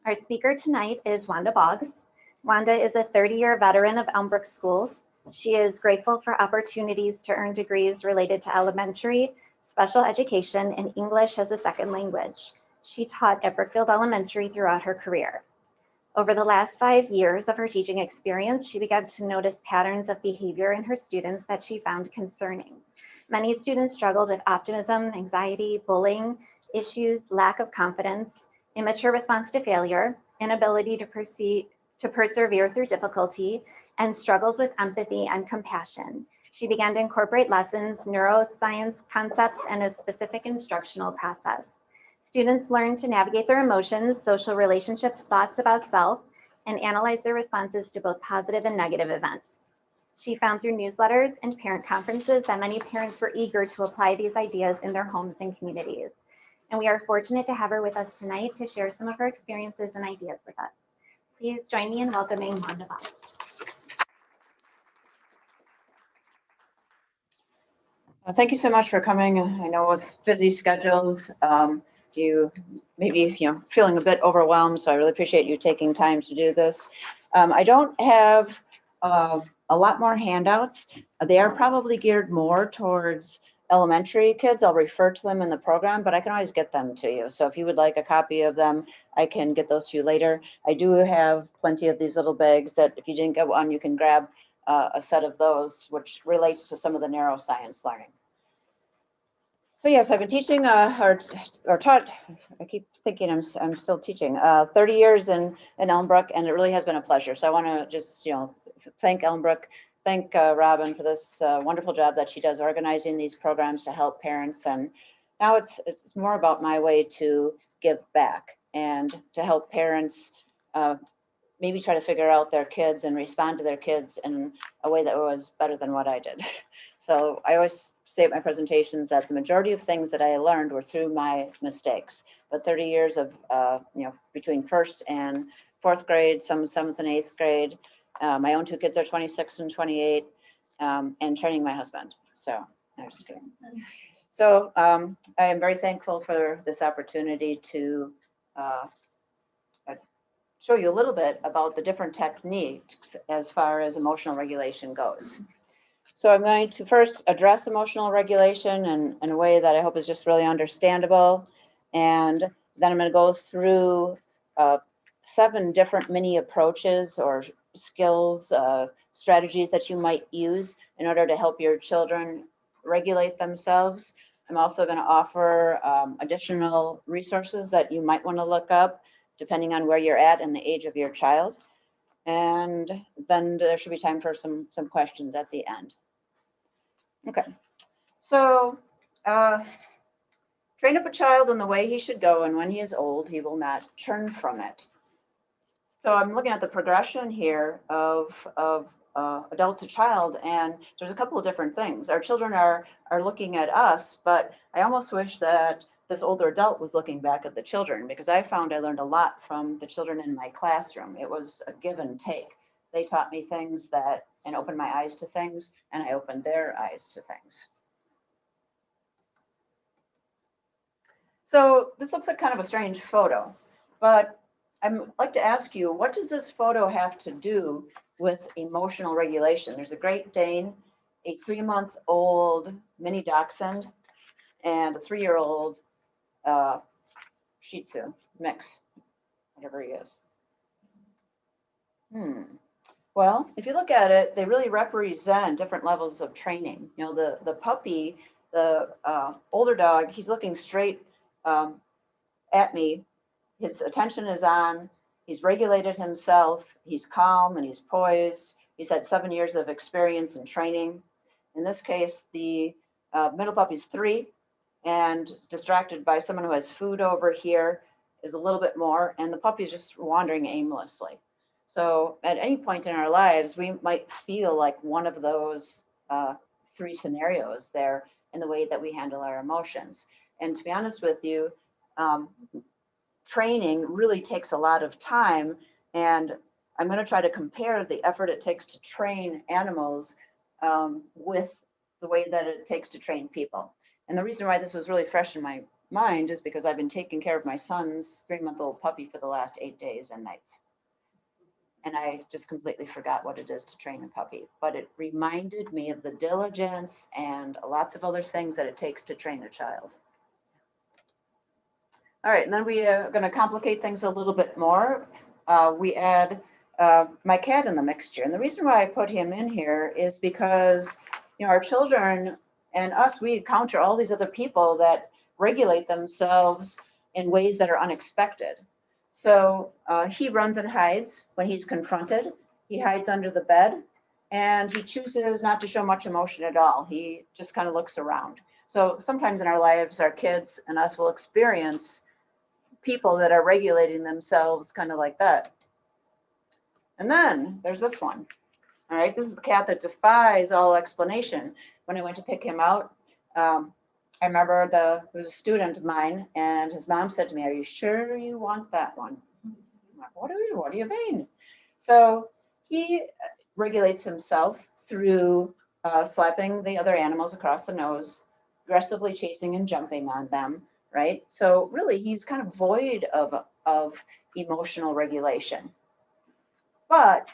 Our speaker tonight is Wanda Boggs. Wanda is a 30-year veteran of Elmbrook Schools. She is grateful for opportunities to earn degrees related to elementary, special education, and English as a second language. She taught at Brookfield Elementary throughout her career. Over the last 5 years of her teaching experience, she began to notice patterns of behavior in her students that she found concerning. Many students struggled with optimism, anxiety, bullying, issues, lack of confidence, immature response to failure, inability to persevere through difficulty, and struggles with empathy and compassion. She began to incorporate lessons, neuroscience concepts, and a specific instructional process. Students learn to navigate their emotions, social relationships, thoughts about self, and analyze their responses to both positive and negative events. She found through newsletters and parent conferences that many parents were eager to apply these ideas in their homes and communities. And we are fortunate to have her with us tonight to share some of her experiences and ideas with us. Please join me in welcoming Wanda Boggs. Thank you so much for coming. I know with busy schedules, you maybe feeling a bit overwhelmed, so I really appreciate you taking time to do this. I don't have a lot more handouts. They are probably geared more towards elementary kids. I'll refer to them in the program, but I can always get them to you. So if you would like a copy of them, I can get those to you later. I do have plenty of these little bags that if you didn't get one, you can grab a set of those, which relates to some of the neuroscience learning. So yes, I've been teaching or taught, I keep thinking I'm still teaching, 30 years in Elmbrook, and it really has been a pleasure. So I want to just, thank Elmbrook, thank Robin for this wonderful job that she does organizing these programs to help parents. And now it's more about my way to give back and to help parents maybe try to figure out their kids and respond to their kids in a way that was better than what I did. So I always say at my presentations that the majority of things that I learned were through my mistakes. But 30 years of, between first and fourth grade, some seventh and eighth grade, my own two kids are 26 and 28, and training my husband. So I'm just kidding. So I am very thankful for this opportunity to show you a little bit about the different techniques as far as emotional regulation goes. So I'm going to first address emotional regulation in a way that I hope is just really understandable. And then I'm going to go through 7 different mini approaches or skills, strategies that you might use in order to help your children regulate themselves. I'm also going to offer additional resources that you might want to look up depending on where you're at and the age of your child. And then there should be time for some questions at the end. Okay, so train up a child in the way he should go, and when he is old, he will not turn from it. So I'm looking at the progression here of adult to child, and there's a couple of different things. Our children are looking at us, but I almost wish that this older adult was looking back at the children, because I found I learned a lot from the children in my classroom. It was a give and take. They taught me things and opened my eyes to things, and I opened their eyes to things. So this looks like kind of a strange photo, but I'd like to ask you, what does this photo have to do with emotional regulation? There's a Great Dane, a 3-month-old mini dachshund, and a 3-year-old Shih Tzu mix, whatever he is. Well, if you look at it, they really represent different levels of training. The puppy, the older dog, he's looking straight at me. His attention is on. He's regulated himself. He's calm and he's poised. He's had 7 years of experience and training. In this case, the middle puppy's 3 and is distracted by someone who has food over here, is a little bit more, and the puppy's just wandering aimlessly. So at any point in our lives, we might feel like one of those 3 scenarios there in the way that we handle our emotions. And to be honest with you, training really takes a lot of time, and I'm going to try to compare the effort it takes to train animals with the way that it takes to train people. And the reason why this was really fresh in my mind is because I've been taking care of my son's 3-month-old puppy for the last 8 days and nights. And I just completely forgot what it is to train a puppy. But it reminded me of the diligence and lots of other things that it takes to train a child. All right, and then we are going to complicate things a little bit more. We add my cat in the mixture. And the reason why I put him in here is because, our children and us, we encounter all these other people that regulate themselves in ways that are unexpected. So he runs and hides when he's confronted. He hides under the bed, and he chooses not to show much emotion at all. He just kind of looks around. So sometimes in our lives, our kids and us will experience people that are regulating themselves kind of like that. And then there's this one. All right, this is the cat that defies all explanation. When I went to pick him out, I remember there was a student of mine, and his mom said to me, "Are you sure you want that one?" I'm like, what do you mean? So he regulates himself through slapping the other animals across the nose, aggressively chasing and jumping on them, right? So really, he's kind of void of emotional regulation. But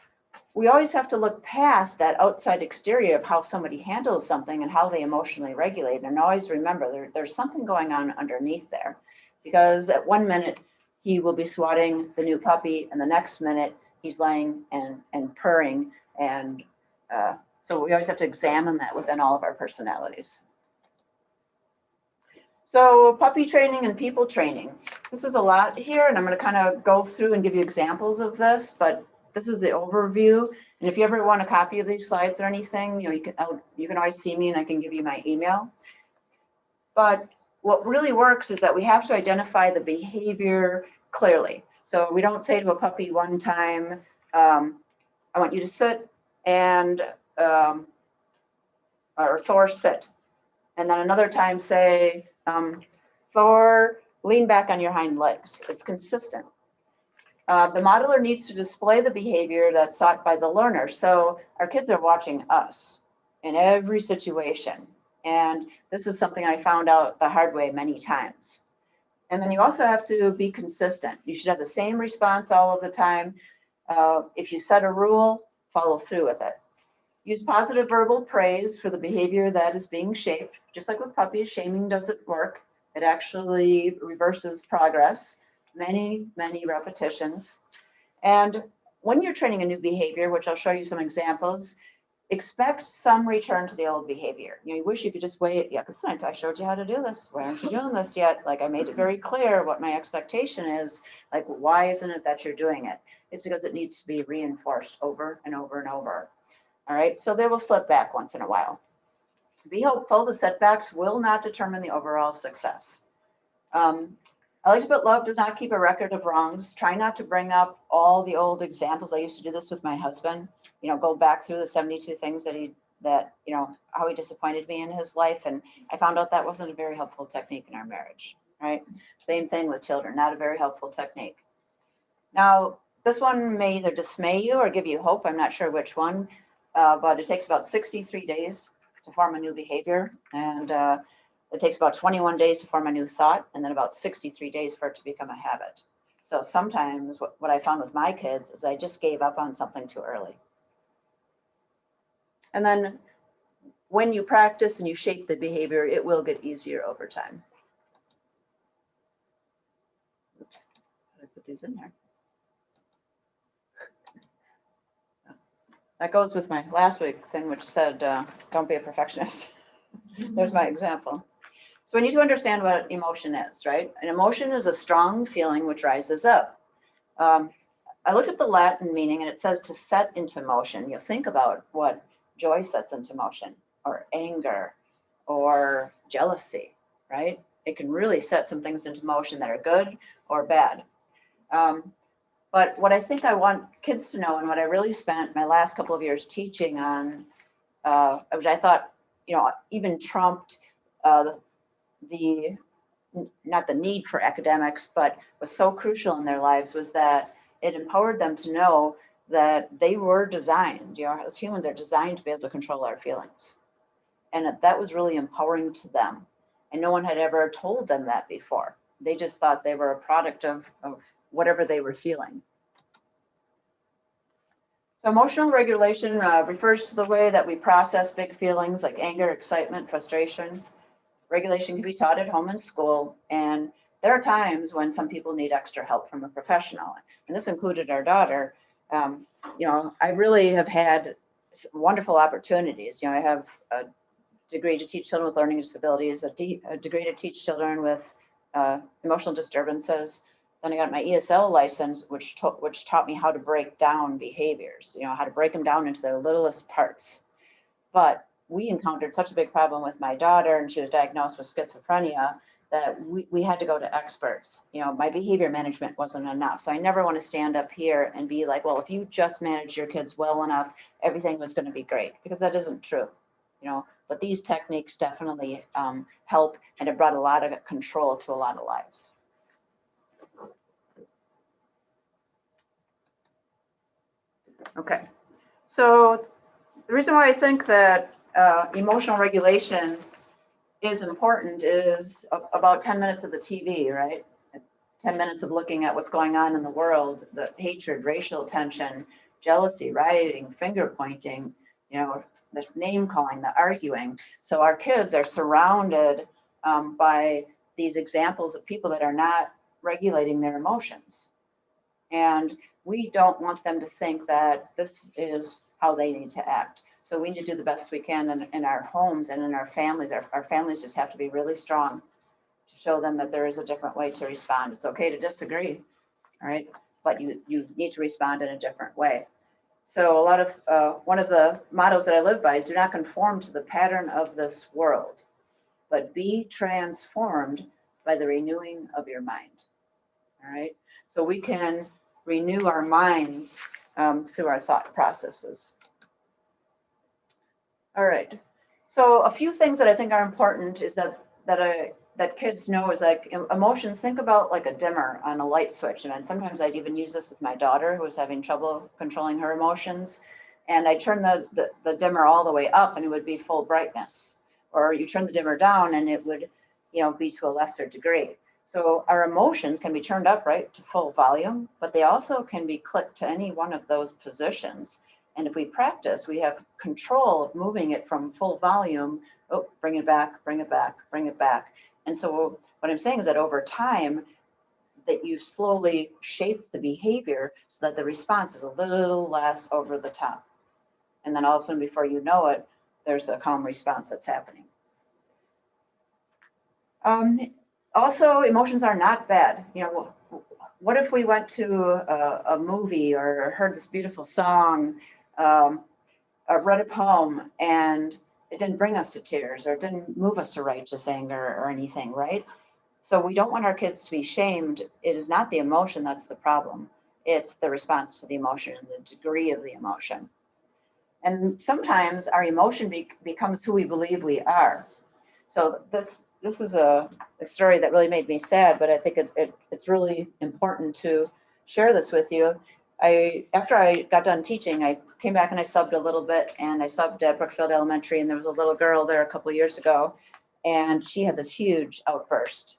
we always have to look past that outside exterior of how somebody handles something and how they emotionally regulate. And always remember, there's something going on underneath there. Because at 1 minute, he will be swatting the new puppy, and the next minute, he's lying and purring. And so we always have to examine that within all of our personalities. So puppy training and people training. This is a lot here, and I'm going to kind of go through and give you examples of this, but this is the overview. And if you ever want a copy of these slides or anything, you can always see me and I can give you my email. But what really works is that we have to identify the behavior clearly. So we don't say to a puppy one time, I want you to sit and, or Thor, sit. And then another time say, Thor, lean back on your hind legs. It's consistent. The modeler needs to display the behavior that's sought by the learner. So our kids are watching us in every situation. And this is something I found out the hard way many times. And then you also have to be consistent. You should have the same response all of the time. If you set a rule, follow through with it. Use positive verbal praise for the behavior that is being shaped. Just like with puppies, shaming doesn't work. It actually reverses progress. Many, many repetitions. And when you're training a new behavior, which I'll show you some examples, expect some return to the old behavior. You wish you could just wait. Yeah, because I showed you how to do this. Why aren't you doing this yet? Like, I made it very clear what my expectation is. Like, why isn't it that you're doing it? It's because it needs to be reinforced over and over and over. All right, so they will slip back once in a while. Be hopeful. The setbacks will not determine the overall success. I like to put love does not keep a record of wrongs. Try not to bring up all the old examples. I used to do this with my husband, go back through the 72 things how he disappointed me in his life. And I found out that wasn't a very helpful technique in our marriage, right? Same thing with children, not a very helpful technique. Now, this one may either dismay you or give you hope. I'm not sure which one, but it takes about 63 days to form a new behavior. And it takes about 21 days to form a new thought, and then about 63 days for it to become a habit. So sometimes what I found with my kids is I just gave up on something too early. And then when you practice and you shape the behavior, it will get easier over time. Oops, I put these in there. That goes with my last week thing, which said, don't be a perfectionist. There's my example. So we need to understand what emotion is, right? An emotion is a strong feeling which rises up. I looked at the Latin meaning, and it says to set into motion. You think about what joy sets into motion, or anger, or jealousy, right? It can really set some things into motion that are good or bad. But what I think I want kids to know, and what I really spent my last couple of years teaching on, which I thought, even trumped not the need for academics, but was so crucial in their lives, was that it empowered them to know that they were designed, as humans are designed to be able to control our feelings. And that was really empowering to them. and no one had ever told them that before. They just thought they were a product of whatever they were feeling. So emotional regulation refers to the way that we process big feelings like anger, excitement, frustration. Regulation can be taught at home and school, and there are times when some people need extra help from a professional, and this included our daughter. I really have had wonderful opportunities. I have a degree to teach children with learning disabilities, a degree to teach children with emotional disturbances. Then I got my ESL license, which taught me how to break down behaviors, how to break them down into their littlest parts. But we encountered such a big problem with my daughter, and she was diagnosed with schizophrenia, that we had to go to experts. My behavior management wasn't enough. So I never want to stand up here and be like, well, if you just manage your kids well enough, everything was going to be great, because that isn't true. But these techniques definitely help, and it brought a lot of control to a lot of lives. Okay, so the reason why I think that emotional regulation is important is about 10 minutes of the TV, right? 10 minutes of looking at what's going on in the world, the hatred, racial tension, jealousy, rioting, finger pointing, the name calling, the arguing. So our kids are surrounded by these examples of people that are not regulating their emotions. And we don't want them to think that this is how they need to act. So we need to do the best we can in our homes and in our families. Our families just have to be really strong to show them that there is a different way to respond. It's okay to disagree, all right? But you need to respond in a different way. So one of the mottos that I live by is do not conform to the pattern of this world, but be transformed by the renewing of your mind, all right? So we can renew our minds through our thought processes. All right. So a few things that I think are important is that kids know is like emotions. Think about like a dimmer on a light switch. And sometimes I'd even use this with my daughter who was having trouble controlling her emotions. And I turn the dimmer all the way up and it would be full brightness. Or you turn the dimmer down and it would, be to a lesser degree. So our emotions can be turned up, right, to full volume, but they also can be clicked to any one of those positions. And if we practice, we have control of moving it from full volume, bring it back, bring it back, bring it back. And so what I'm saying is that over time, that you slowly shape the behavior so that the response is a little less over the top. And then all of a sudden, before you know it, there's a calm response that's happening. Also, emotions are not bad. What if we went to a movie or heard this beautiful song, or read a poem, and it didn't bring us to tears or it didn't move us to righteous anger or anything, right? So we don't want our kids to be shamed. It is not the emotion that's the problem. It's the response to the emotion and the degree of the emotion. And sometimes our emotion becomes who we believe we are. So this is a story that really made me sad, but I think it's really important to share this with you. After I got done teaching, I came back and I subbed a little bit, and I subbed at Brookfield Elementary, and there was a little girl there a couple of years ago, and she had this huge outburst,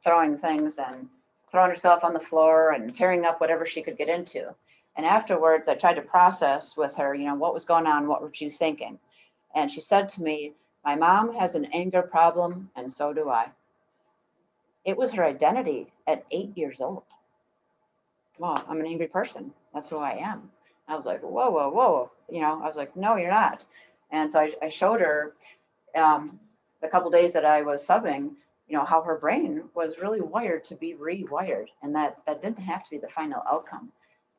throwing things and throwing herself on the floor and tearing up whatever she could get into. And afterwards, I tried to process with her, what was going on, what were you thinking? And she said to me, my mom has an anger problem, and so do I. It was her identity at 8 years old. Well, I'm an angry person. That's who I am. I was like, whoa, whoa, whoa. I was like, no, you're not. And so I showed her the couple days that I was subbing, how her brain was really wired to be rewired, and that didn't have to be the final outcome.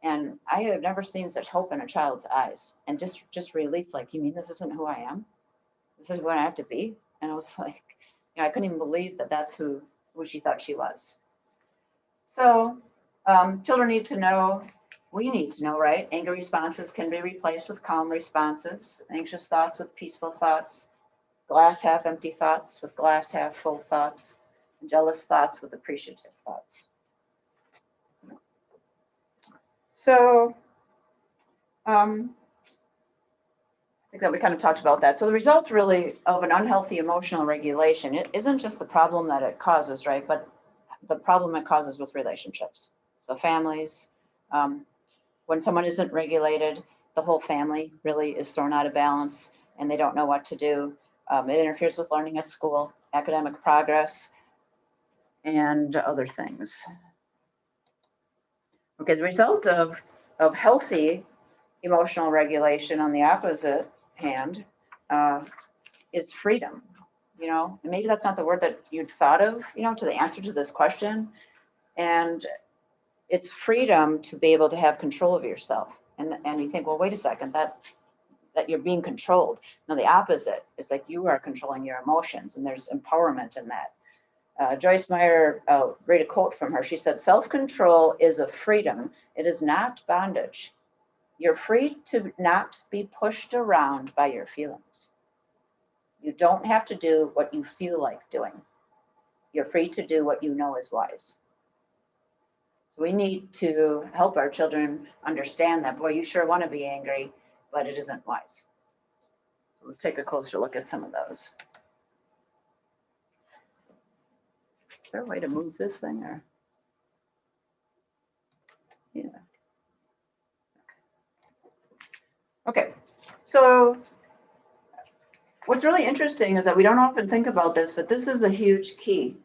And I have never seen such hope in a child's eyes, and just relief, like, you mean this isn't who I am? This is what I have to be? And I was like, I couldn't even believe that that's who she thought she was. So children need to know, we need to know, right? Anger responses can be replaced with calm responses, anxious thoughts with peaceful thoughts, glass half empty thoughts with glass half full thoughts, and jealous thoughts with appreciative thoughts. So I think that we kind of talked about that. So the result really of an unhealthy emotional regulation, it isn't just the problem that it causes, right? But the problem it causes with relationships. So families, when someone isn't regulated, the whole family really is thrown out of balance and they don't know what to do. It interferes with learning at school, academic progress, and other things. Okay, the result of healthy emotional regulation, on the opposite hand, is freedom. You know, and maybe that's not the word that you'd thought of, you know, to the answer to this question. And it's freedom to be able to have control of yourself. And you think, well, wait a second, that you're being controlled. No, the opposite. It's like you are controlling your emotions, and there's empowerment in that. Joyce Meyer, read a quote from her. She said, "Self-control is a freedom. It is not bondage. You're free to not be pushed around by your feelings. You don't have to do what you feel like doing. You're free to do what you know is wise." So we need to help our children understand that, boy, you sure want to be angry, but it isn't wise. So let's take a closer look at some of those. Is there a way to move this thing, or? Yeah. Okay, so what's really interesting is that we don't often think about this, but this is a huge key.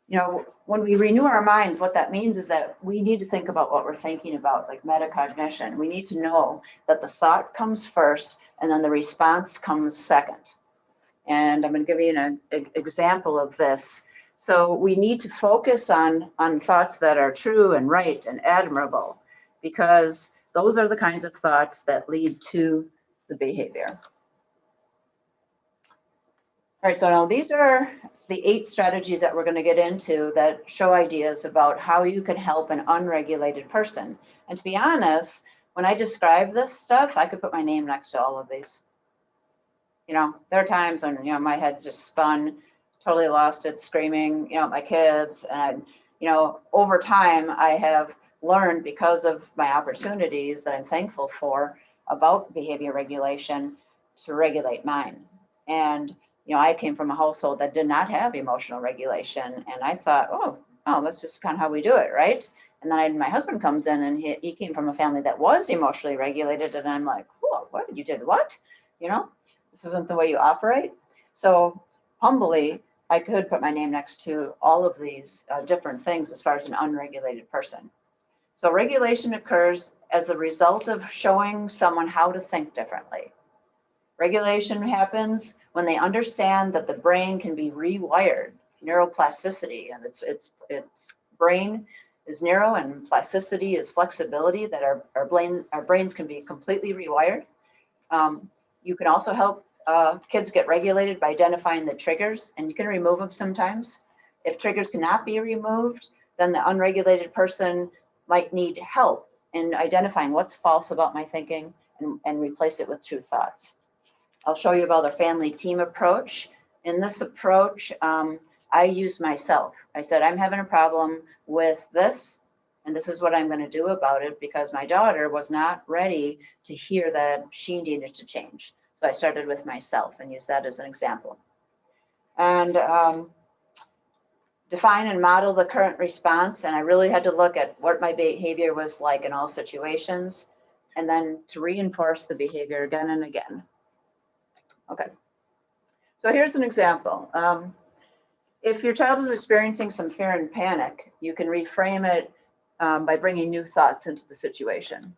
You know, when we renew our minds, what that means is that we need to think about what we're thinking about, like metacognition. We need to know that the thought comes first and then the response comes second. And I'm going to give you an example of this. So we need to focus on thoughts that are true and right and admirable, because those are the kinds of thoughts that lead to the behavior. All right, so now these are the 8 strategies that we're going to get into that show ideas about how you can help an unregulated person. And to be honest, when I describe this stuff, I could put my name next to all of these. You know, there are times when, you know, my head just spun, totally lost it, screaming, you know, at my kids. And, you know, over time, I have learned, because of my opportunities that I'm thankful for about behavior regulation, to regulate mine. And you know, I came from a household that did not have emotional regulation, and I thought, oh, that's just kind of how we do it, right? And then my husband comes in, and he came from a family that was emotionally regulated, and I'm like, oh, what, you did what? You know, this isn't the way you operate. So humbly, I could put my name next to all of these different things as far as an unregulated person. So regulation occurs as a result of showing someone how to think differently. Regulation happens when they understand that the brain can be rewired, neuroplasticity, and its brain is neuro and plasticity is flexibility, that our brains can be completely rewired. You can also help kids get regulated by identifying the triggers, and you can remove them sometimes. If triggers cannot be removed, then the unregulated person might need help in identifying what's false about my thinking and replace it with true thoughts. I'll show you about a family team approach. In this approach, I used myself. I said, I'm having a problem with this, and this is what I'm going to do about it, because my daughter was not ready to hear that she needed to change. So I started with myself and used that as an example. And define and model the current response. And I really had to look at what my behavior was like in all situations, and then to reinforce the behavior again and again. Okay, so here's an example. If your child is experiencing some fear and panic, you can reframe it by bringing new thoughts into the situation.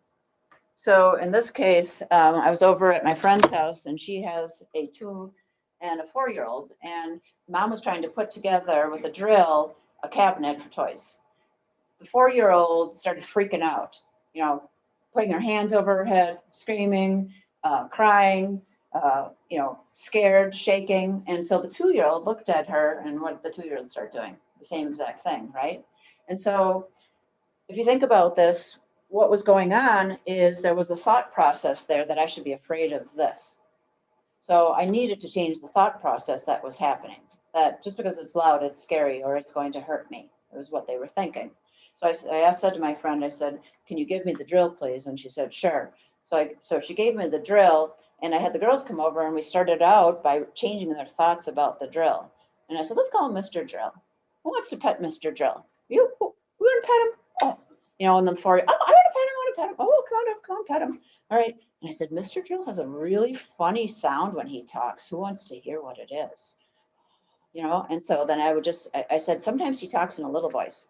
So in this case, I was over at my friend's house, and she has a 2- and a 4-year-old, and mom was trying to put together with a drill a cabinet for toys. The 4-year-old started freaking out, you know, putting her hands over her head, screaming, crying, you know, scared, shaking. And so the 2-year-old looked at her, and what did the 2-year-old start doing? The same exact thing, right? And so if you think about this, what was going on is there was a thought process there that I should be afraid of this. So I needed to change the thought process that was happening, that just because it's loud, it's scary, or it's going to hurt me. It was what they were thinking. So I said to my friend, I said, can you give me the drill, please? And she said, sure. So she gave me the drill, And I had the girls come over and we started out by changing their thoughts about the drill. And I said, let's call him Mr. Drill. Who wants to pet Mr. Drill? You want to pet him? Oh, you know, and then before, oh, I want to pet him. Oh, come on, pet him. All right. And I said, Mr. Drill has a really funny sound when he talks. Who wants to hear what it is? You know, and so then I said, sometimes he talks in a little voice.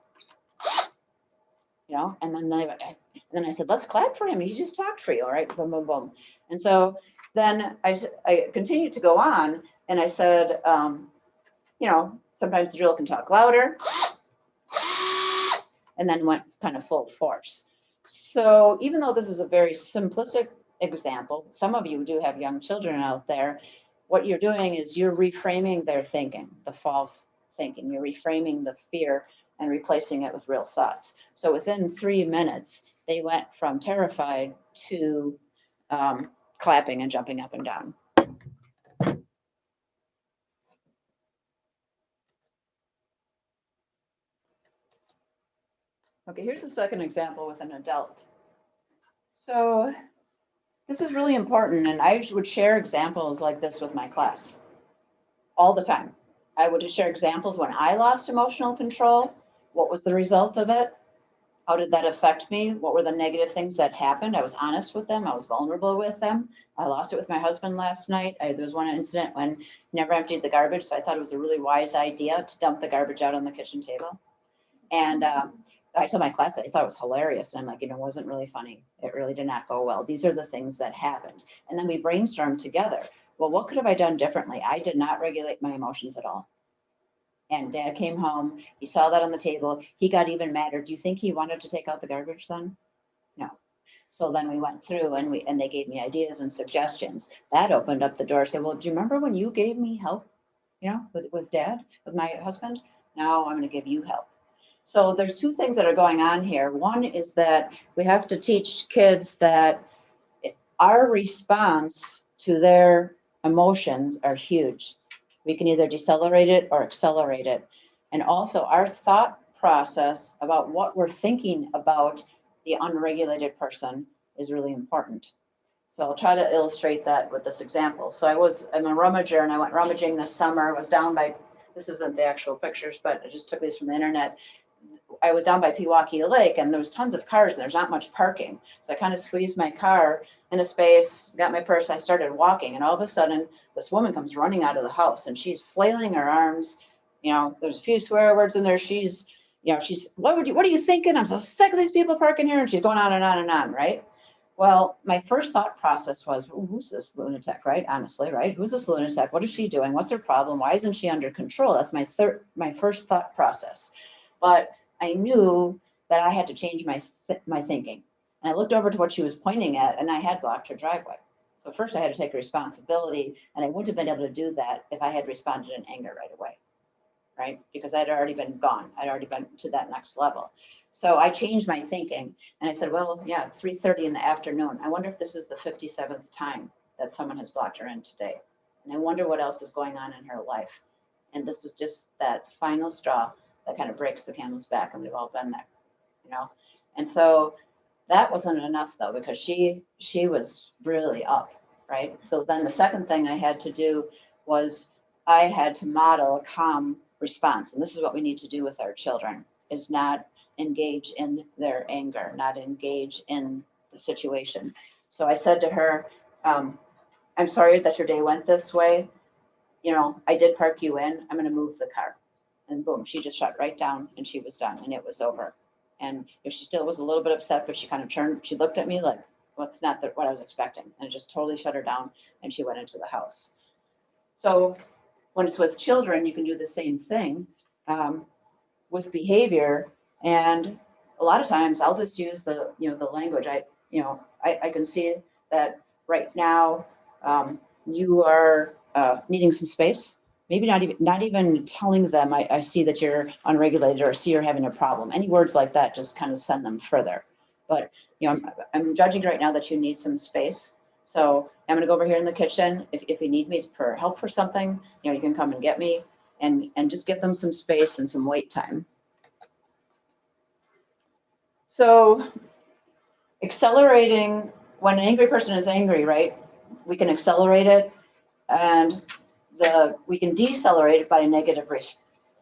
You know, and then I said, let's clap for him. He just talked for you. All right, boom, boom, boom. And so then I continued to go on, and I said, you know, sometimes the drill can talk louder, and then went kind of full force. So even though this is a very simplistic example, some of you do have young children out there. What you're doing is you're reframing their thinking, the false thinking. You're reframing the fear and replacing it with real thoughts. So within 3 minutes, they went from terrified to clapping and jumping up and down. Okay, here's the second example with an adult. So this is really important, and I would share examples like this with my class all the time. I would share examples when I lost emotional control. What was the result of it? How did that affect me? What were the negative things that happened? I was honest with them. I was vulnerable with them. I lost it with my husband last night. There was one incident when he never emptied the garbage, so I thought it was a really wise idea to dump the garbage out on the kitchen table. And I told my class that I thought it was hilarious. And I'm like, it wasn't really funny. It really did not go well. These are the things that happened. And then we brainstormed together. Well, what could have I done differently? I did not regulate my emotions at all. And Dad came home. He saw that on the table. He got even madder. Do you think he wanted to take out the garbage then? No. So then we went through and they gave me ideas and suggestions. That opened up the door. Say, well, do you remember when you gave me help? With Dad, with my husband? Now I'm going to give you help. So there's two things that are going on here. One is that we have to teach kids that our response to their emotions are huge. We can either decelerate it or accelerate it. And also our thought process about what we're thinking about the unregulated person is really important. So I'll try to illustrate that with this example. So I'm a rummager and I went rummaging this summer. I was down by, this isn't the actual pictures, but I just took these from the internet. I was down by Pewaukee Lake and there was tons of cars and there's not much parking. So I kind of squeezed my car in a space, got my purse, I started walking, and all of a sudden this woman comes running out of the house and she's flailing her arms. There's a few swear words in there. She's, what are you thinking? I'm so sick of these people parking here. And she's going on and on and on, right? Well, my first thought process was, who's this lunatic, right? Honestly, right? Who's this lunatic? What is she doing? What's her problem? Why isn't she under control? That's my first thought process. But I knew that I had to change my thinking. And I looked over to what she was pointing at, and I had blocked her driveway. So first I had to take responsibility, and I wouldn't have been able to do that if I had responded in anger right away, right? Because I'd already been gone. I'd already been to that next level. So I changed my thinking, and I said, well, yeah, it's 3:30 in the afternoon. I wonder if this is the 57th time that someone has blocked her in today. And I wonder what else is going on in her life. And this is just that final straw that kind of breaks the camel's back, and we've all been there, And so that wasn't enough though, because she was really up, right? So then the second thing I had to do was I had to model a calm response. And this is what we need to do with our children, is not engage in their anger, not engage in the situation. So I said to her, I'm sorry that your day went this way. I did park you in. I'm going to move the car. And boom, she just shut right down and she was done and it was over. And if she still was a little bit upset, but she kind of turned, she looked at me like, well, it's not what I was expecting. And it just totally shut her down and she went into the house. So when it's with children, you can do the same thing with behavior. And a lot of times I'll just use the language. I can see that right now you are needing some space. Maybe not even telling them, I see that you're unregulated or see you're having a problem. Any words like that just kind of send them further. But I'm judging right now that you need some space. So I'm going to go over here in the kitchen. If you need me for help for something, you can come and get me, and just give them some space and some wait time. So accelerating when an angry person is angry, right? we can accelerate it, and we can decelerate it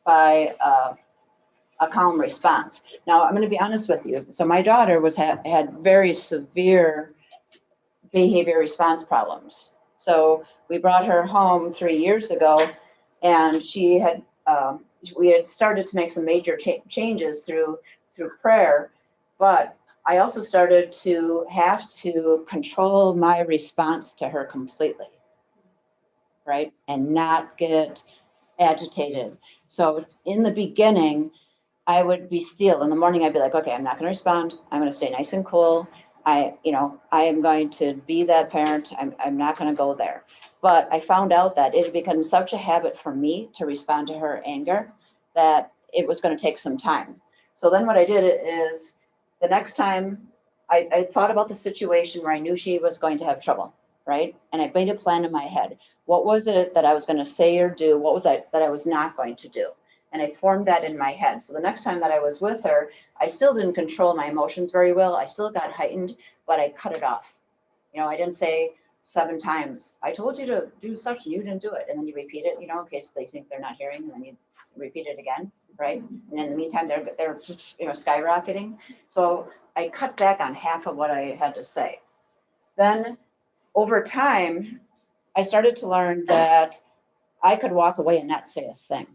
by a calm response. Now, I'm going to be honest with you. So my daughter had very severe behavior response problems. So we brought her home 3 years ago, and we had started to make some major changes through prayer, but I also started to have to control my response to her completely, right? And not get agitated. So in the beginning, I would be still. In the morning, I'd be like, okay, I'm not going to respond. I'm going to stay nice and cool. I am going to be that parent. I'm not going to go there. But I found out that it had become such a habit for me to respond to her anger that it was going to take some time. So then what I did is the next time I thought about the situation where I knew she was going to have trouble, right? And I made a plan in my head. What was it that I was going to say or do? What was that I was not going to do? And I formed that in my head. So the next time that I was with her, I still didn't control my emotions very well. I still got heightened, but I cut it off. I didn't say 7 times, I told you to do such and you didn't do it. And then you repeat it, in case they think they're not hearing, and then you repeat it again, right? And in the meantime, they're skyrocketing. So I cut back on half of what I had to say. Then over time, I started to learn that I could walk away and not say a thing.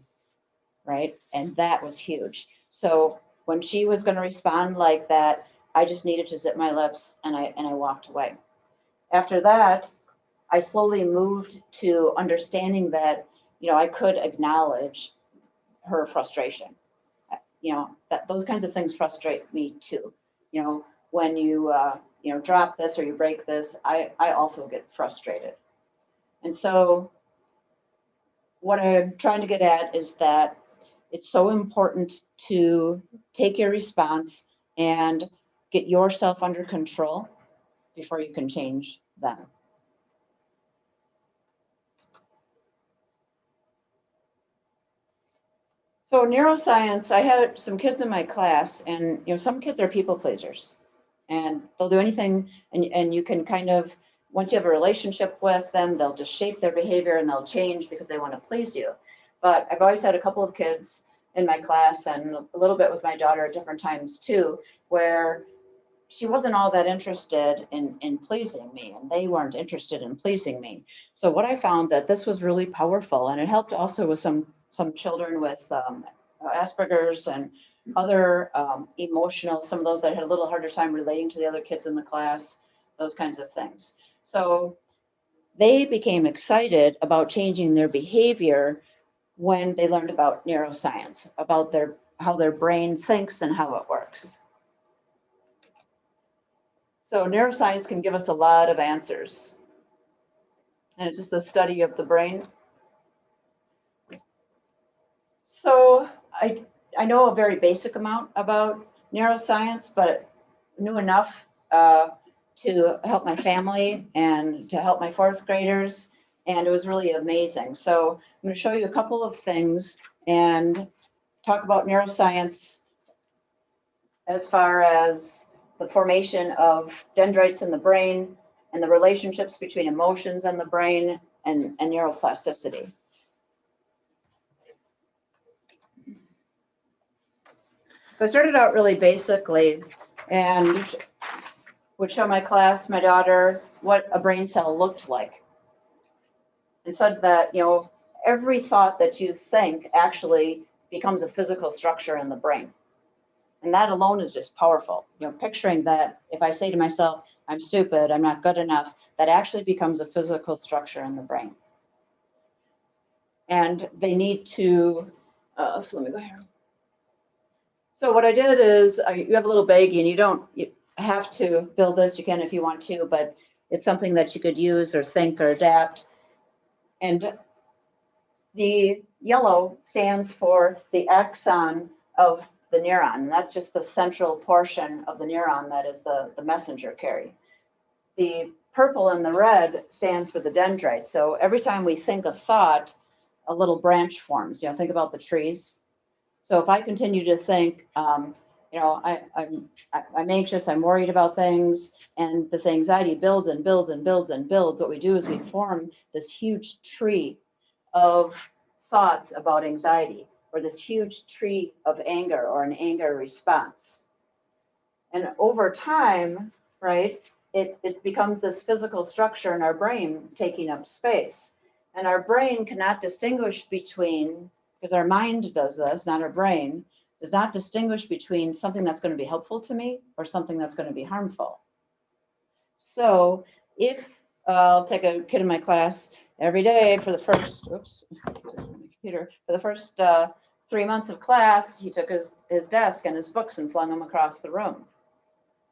Right? And that was huge. So when she was going to respond like that, I just needed to zip my lips, and I walked away. After that, I slowly moved to understanding that, I could acknowledge her frustration. That those kinds of things frustrate me too. When you drop this or you break this, I also get frustrated. And so what I'm trying to get at is that it's so important to take your response and get yourself under control before you can change them. So neuroscience, I had some kids in my class, and some kids are people pleasers, and they'll do anything, and you can kind of, once you have a relationship with them, they'll just shape their behavior and they'll change because they want to please you. But I've always had a couple of kids in my class, and a little bit with my daughter at different times too, where she wasn't all that interested in pleasing me, and they weren't interested in pleasing me. So what I found that this was really powerful, and it helped also with some children with Asperger's and other emotional, some of those that had a little harder time relating to the other kids in the class, those kinds of things. So they became excited about changing their behavior when they learned about neuroscience, about how their brain thinks and how it works. So neuroscience can give us a lot of answers. And it's just the study of the brain. So I know a very basic amount about neuroscience, but knew enough to help my family and to help my 4th graders. And it was really amazing. So I'm going to show you a couple of things and talk about neuroscience as far as the formation of dendrites in the brain and the relationships between emotions and the brain and neuroplasticity. So I started out really basically and would show my class, my daughter, what a brain cell looked like. And said that, every thought that you think actually becomes a physical structure in the brain. And that alone is just powerful. Picturing that if I say to myself, I'm stupid, I'm not good enough, that actually becomes a physical structure in the brain. And they need to, so let me go here. So what I did is, you have a little baggie, and you have to build this, you can if you want to, but it's something that you could use or think or adapt. And the yellow stands for the axon of the neuron, and that's just the central portion of the neuron that is the messenger carry. The purple and the red stands for the dendrite. So every time we think a thought, a little branch forms. Think about the trees. So if I continue to think, you know, I'm anxious, I'm worried about things, and this anxiety builds and builds and builds and builds. What we do is we form this huge tree of thoughts about anxiety, or this huge tree of anger or an anger response. And over time, right, it becomes this physical structure in our brain taking up space. And our brain cannot distinguish between, because our mind does this, not our brain, does not distinguish between something that's going to be helpful to me or something that's going to be harmful. So if I'll take a kid in my class every day for the first, computer, for the first 3 months of class, he took his desk and his books and flung them across the room,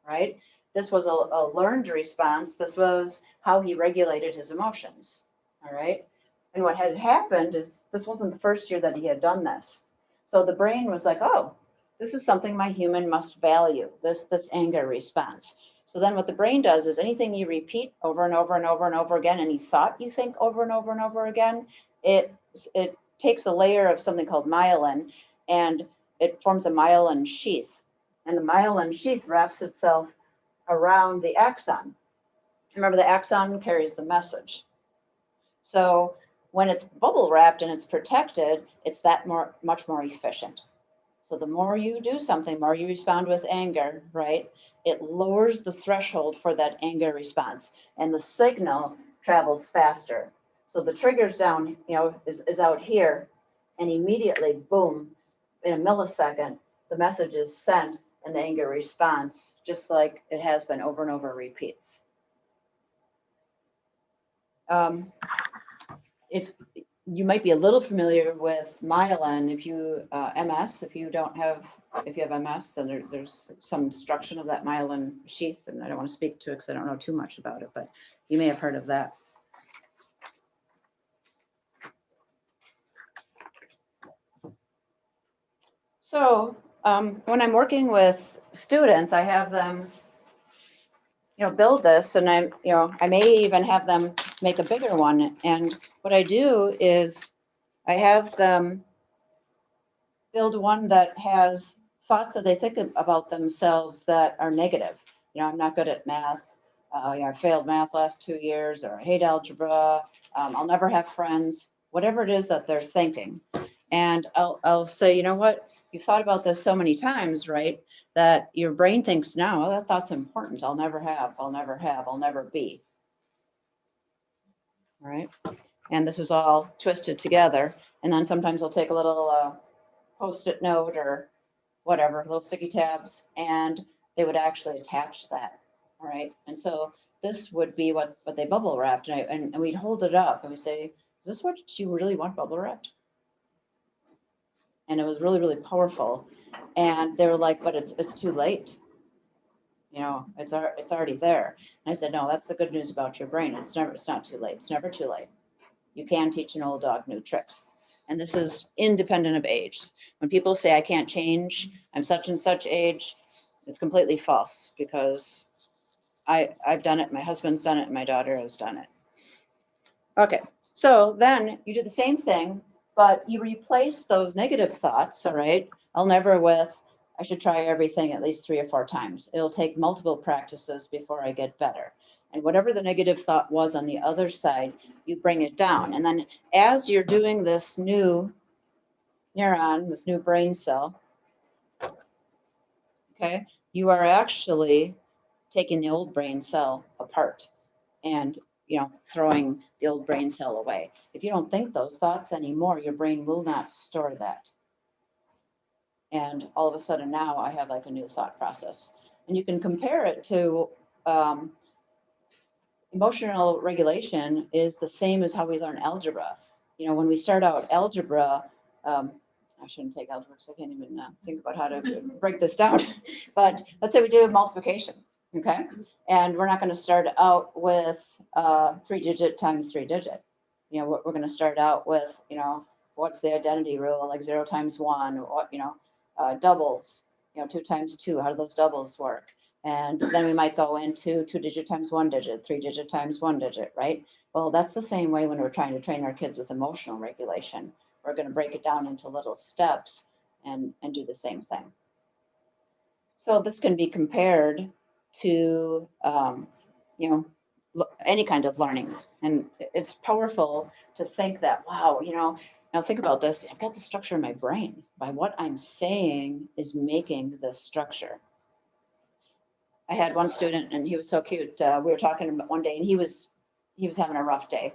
right? This was a learned response. This was how he regulated his emotions, all right? And what had happened is this wasn't the first year that he had done this. So the brain was like, oh, this is something my human must value, this anger response. So then what the brain does is anything you repeat over and over and over and over again, any thought you think over and over and over again, it takes a layer of something called myelin, and it forms a myelin sheath. And the myelin sheath wraps itself around the axon. Remember, the axon carries the message. So when it's bubble wrapped and it's protected, it's much more efficient. So the more you do something, more you respond with anger, right? It lowers the threshold for that anger response, and the signal travels faster. So the trigger's down, you know, is out here, and immediately, boom, in a millisecond, the message is sent, and the anger response, just like it has been over and over, repeats. If you might be a little familiar with myelin, if you MS, if you have MS, then there's some destruction of that myelin sheath, and I don't want to speak to it because I don't know too much about it, but you may have heard of that. So when I'm working with students, I have them, you know, build this, and I may even have them make a bigger one. And what I do is I have them build one that has thoughts that they think about themselves that are negative. You know, I'm not good at math. You know, I failed math last 2 years, or I hate algebra. I'll never have friends. Whatever it is that they're thinking, and I'll say, you know what? You've thought about this so many times, right? That your brain thinks now, oh, that thought's important. I'll never have. I'll never have. I'll never be. All right. And this is all twisted together. And then sometimes I'll take a little Post-it note or whatever, little sticky tabs, and they would actually attach that. All right. And so this would be what they bubble wrapped, and we'd hold it up and we say, is this what you really want bubble wrapped? And it was really, really powerful. And they were like, but it's too late. You know, it's already there. And I said, no, that's the good news about your brain. It's not too late. It's never too late. You can teach an old dog new tricks. And this is independent of age. When people say I can't change, I'm such and such age, it's completely false, because I've done it, my husband's done it, and my daughter has done it. Okay, so then you do the same thing, but you replace those negative thoughts, all right? I'll never with, I should try everything at least 3 or 4 times. It'll take multiple practices before I get better. And whatever the negative thought was on the other side, you bring it down. And then as you're doing this new neuron, this new brain cell, okay, you are actually taking the old brain cell apart and, you know, throwing the old brain cell away. If you don't think those thoughts anymore, your brain will not store that. And all of a sudden now I have like a new thought process. And you can compare it to emotional regulation is the same as how we learn algebra. You know, when we start out algebra, I shouldn't take algebra because I can't even think about how to break this down. But let's say we do multiplication, okay? And we're not going to start out with 3-digit times 3-digit. You know, we're going to start out with, you know, what's the identity rule, like 0 times 1, or, you know, doubles, you know, 2 times 2, how do those doubles work? And then we might go into 2-digit times 1-digit, 3-digit times 1-digit, right? Well, that's the same way when we're trying to train our kids with emotional regulation. We're going to break it down into little steps and do the same thing. So this can be compared to, you know, any kind of learning. And it's powerful to think that, wow, now think about this. I've got the structure in my brain. By what I'm saying is making this structure. I had one student, and he was so cute. We were talking about one day, and he was having a rough day,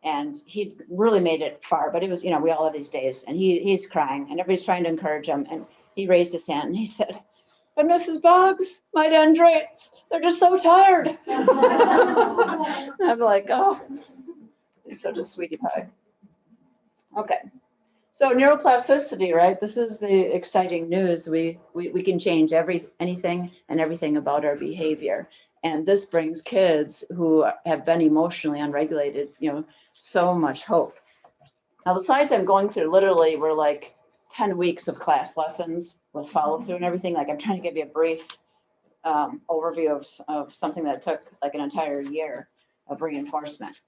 and he really made it far. But it was, we all have these days, and he's crying, and everybody's trying to encourage him. And he raised his hand, and he said, "But Mrs. Boggs, my dendrites, they're just so tired." I'm like, oh, you're such a sweetie pie. Okay. So neuroplasticity, right? This is the exciting news. We can change anything and everything about our behavior. And this brings kids who have been emotionally unregulated, so much hope. Now the slides I'm going through literally were like 10 weeks of class lessons with follow through and everything. Like I'm trying to give you a brief overview of something that took like an entire year of reinforcement.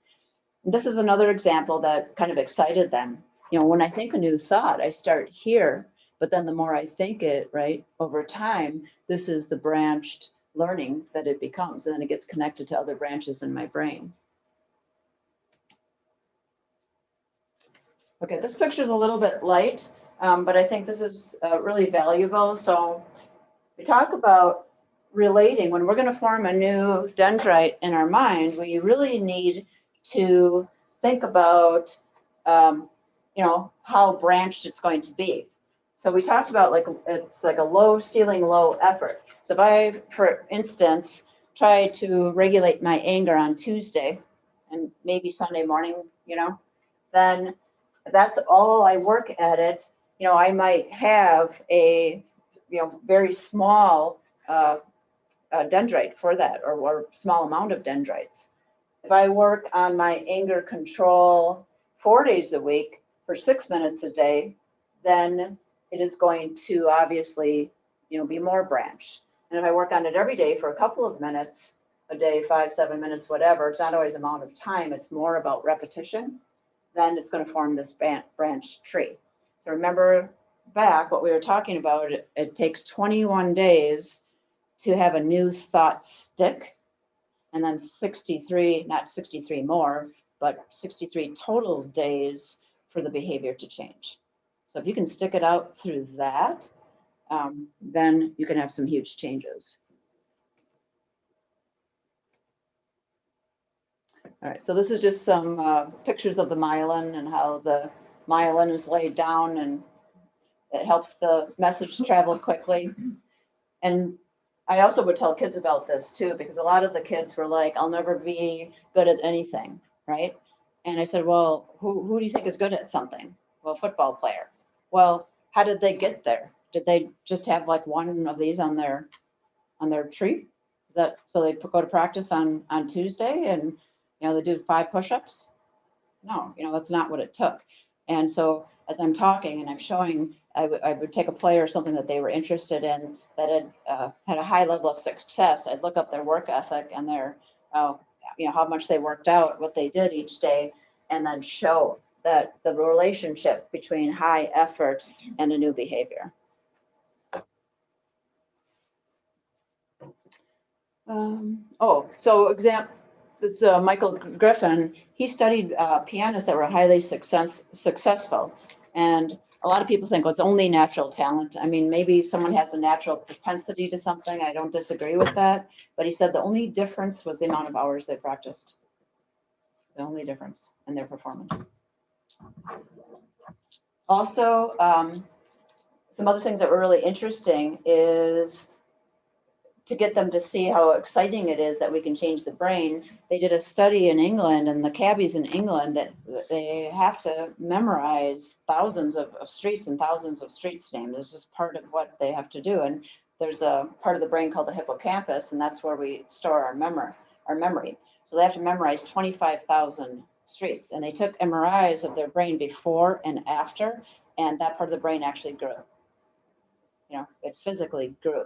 And this is another example that kind of excited them. When I think a new thought, I start here, but then the more I think it, right, over time, this is the branched learning that it becomes, and then it gets connected to other branches in my brain. Okay, this picture is a little bit light, but I think this is really valuable. So we talk about relating. When we're going to form a new dendrite in our mind, we really need to think about how branched it's going to be. So we talked about it's like a low ceiling, low effort. So if I, for instance, try to regulate my anger on Tuesday and maybe Sunday morning, then that's all I work at it. I might have a very small dendrite for that, or small amount of dendrites. If I work on my anger control 4 days a week for 6 minutes a day, then it is going to obviously, be more branched. And if I work on it every day for a couple of minutes a day, 5, 7 minutes, whatever, it's not always amount of time, it's more about repetition, then it's going to form this branch tree. So remember back what we were talking about, it takes 21 days to have a new thought stick, and then 63, not 63 more, but 63 total days for the behavior to change. So if you can stick it out through that, then you can have some huge changes. All right, so this is just some pictures of the myelin and how the myelin is laid down, and it helps the message travel quickly. And I also would tell kids about this too, because a lot of the kids were like, "I'll never be good at anything," right? And I said, "Well, who do you think is good at something?" "Well, a football player." "Well, how did they get there? Did they just have like one of these on their tree? Is that so they go to practice on Tuesday and they do 5 push-ups?" No, that's not what it took. And so as I'm talking and I'm showing, I would take a player or something that they were interested in that had a high level of success. I'd look up their work ethic and their, how much they worked out, what they did each day, and then show that the relationship between high effort and a new behavior. So example. This Michael Griffin, he studied pianists that were highly successful. And a lot of people think, well, it's only natural talent. I mean, maybe someone has a natural propensity to something. I don't disagree with that. But he said the only difference was the amount of hours they practiced. The only difference in their performance. Also, some other things that were really interesting is to get them to see how exciting it is that we can change the brain. They did a study in England, and the cabbies in England, that they have to memorize thousands of streets and thousands of streets names. It's just part of what they have to do. And there's a part of the brain called the hippocampus, and that's where we store our memory. So they have to memorize 25,000 streets. And they took MRIs of their brain before and after, and that part of the brain actually grew. It physically grew.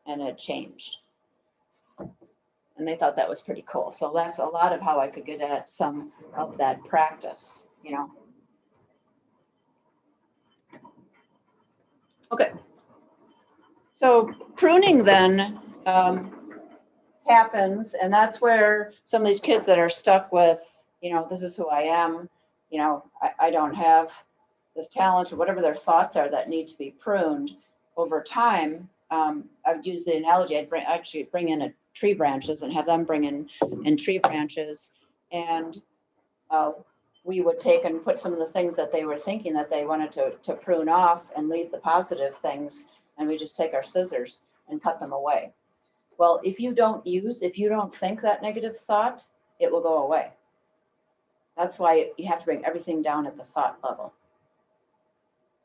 And it changed. And they thought that was pretty cool. So that's a lot of how I could get at some of that practice, Okay. So pruning then happens, and that's where some of these kids that are stuck with, this is who I am, I don't have this talent or whatever their thoughts are that need to be pruned over time. I would use the analogy, actually bring in tree branches and have them bring in tree branches, and we would take and put some of the things that they were thinking that they wanted to prune off and leave the positive things, and we just take our scissors and cut them away. Well, if you don't think that negative thought, it will go away. That's why you have to bring everything down at the thought level.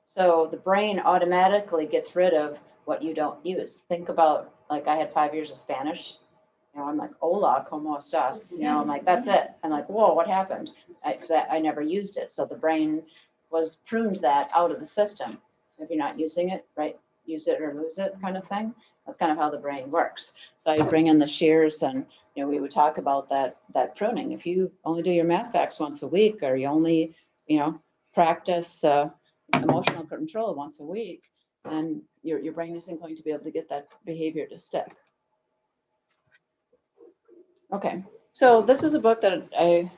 So the brain automatically gets rid of what you don't use. Think about, like, I had 5 years of Spanish. I'm like, hola, ¿cómo estás? I'm like, that's it. I'm like, whoa, what happened? Because I never used it. So the brain was pruned that out of the system. If you're not using it, right, use it or lose it kind of thing. That's kind of how the brain works. So I bring in the shears, and we would talk about that pruning. If you only do your math facts once a week, or you only practice emotional control once a week, then your brain isn't going to be able to get that behavior to stick. Okay, so this is a book that I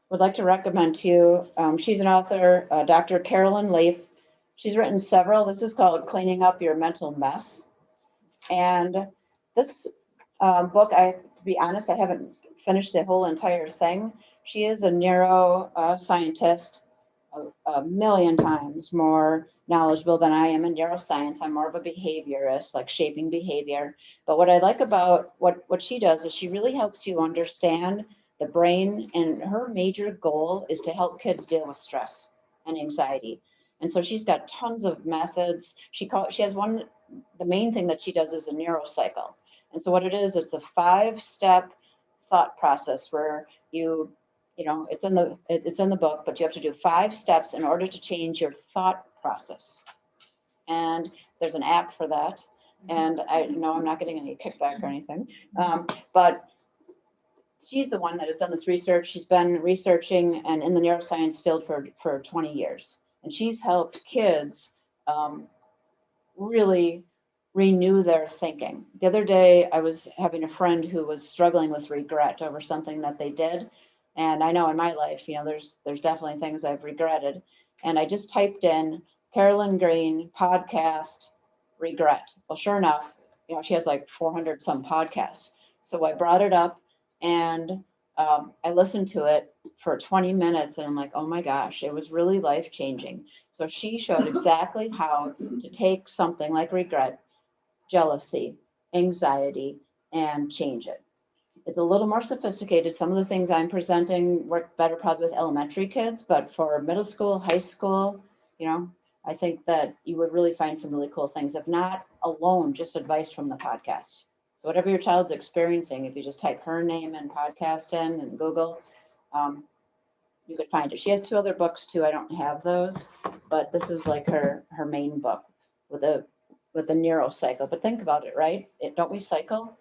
would like to recommend to you. She's an author, Dr. Carolyn Leaf. She's written several. This is called Cleaning Up Your Mental Mess. And this book, to be honest, I haven't finished the whole entire thing. She is a neuroscientist, a million times more knowledgeable than I am in neuroscience. I'm more of a behaviorist, like shaping behavior. But what I like about what she does is she really helps you understand the brain, and her major goal is to help kids deal with stress and anxiety. And so she's got tons of methods. She has one, the main thing that she does is a neurocycle. And so what it is, it's a 5-step thought process where it's in the book, but you have to do 5 steps in order to change your thought process. And there's an app for that. And I know I'm not getting any kickback or anything, but she's the one that has done this research. She's been researching and in the neuroscience field for 20 years. And she's helped kids really renew their thinking. The other day, I was having a friend who was struggling with regret over something that they did. And I know in my life, there's definitely things I've regretted. And I just typed in Carolyn Green podcast regret. Well, sure enough, she has like 400 some podcasts. So I brought it up, and I listened to it for 20 minutes, and I'm like, oh my gosh, it was really life changing. So she showed exactly how to take something like regret, jealousy, anxiety, and change it. It's a little more sophisticated. Some of the things I'm presenting work better probably with elementary kids, but for middle school, high school, I think that you would really find some really cool things. If not alone, just advice from the podcast. So whatever your child's experiencing, if you just type her name and podcast in Google, you could find it. She has 2 other books too. I don't have those, but this is like her main book with the neurocycle. But think about it, right? Don't we cycle?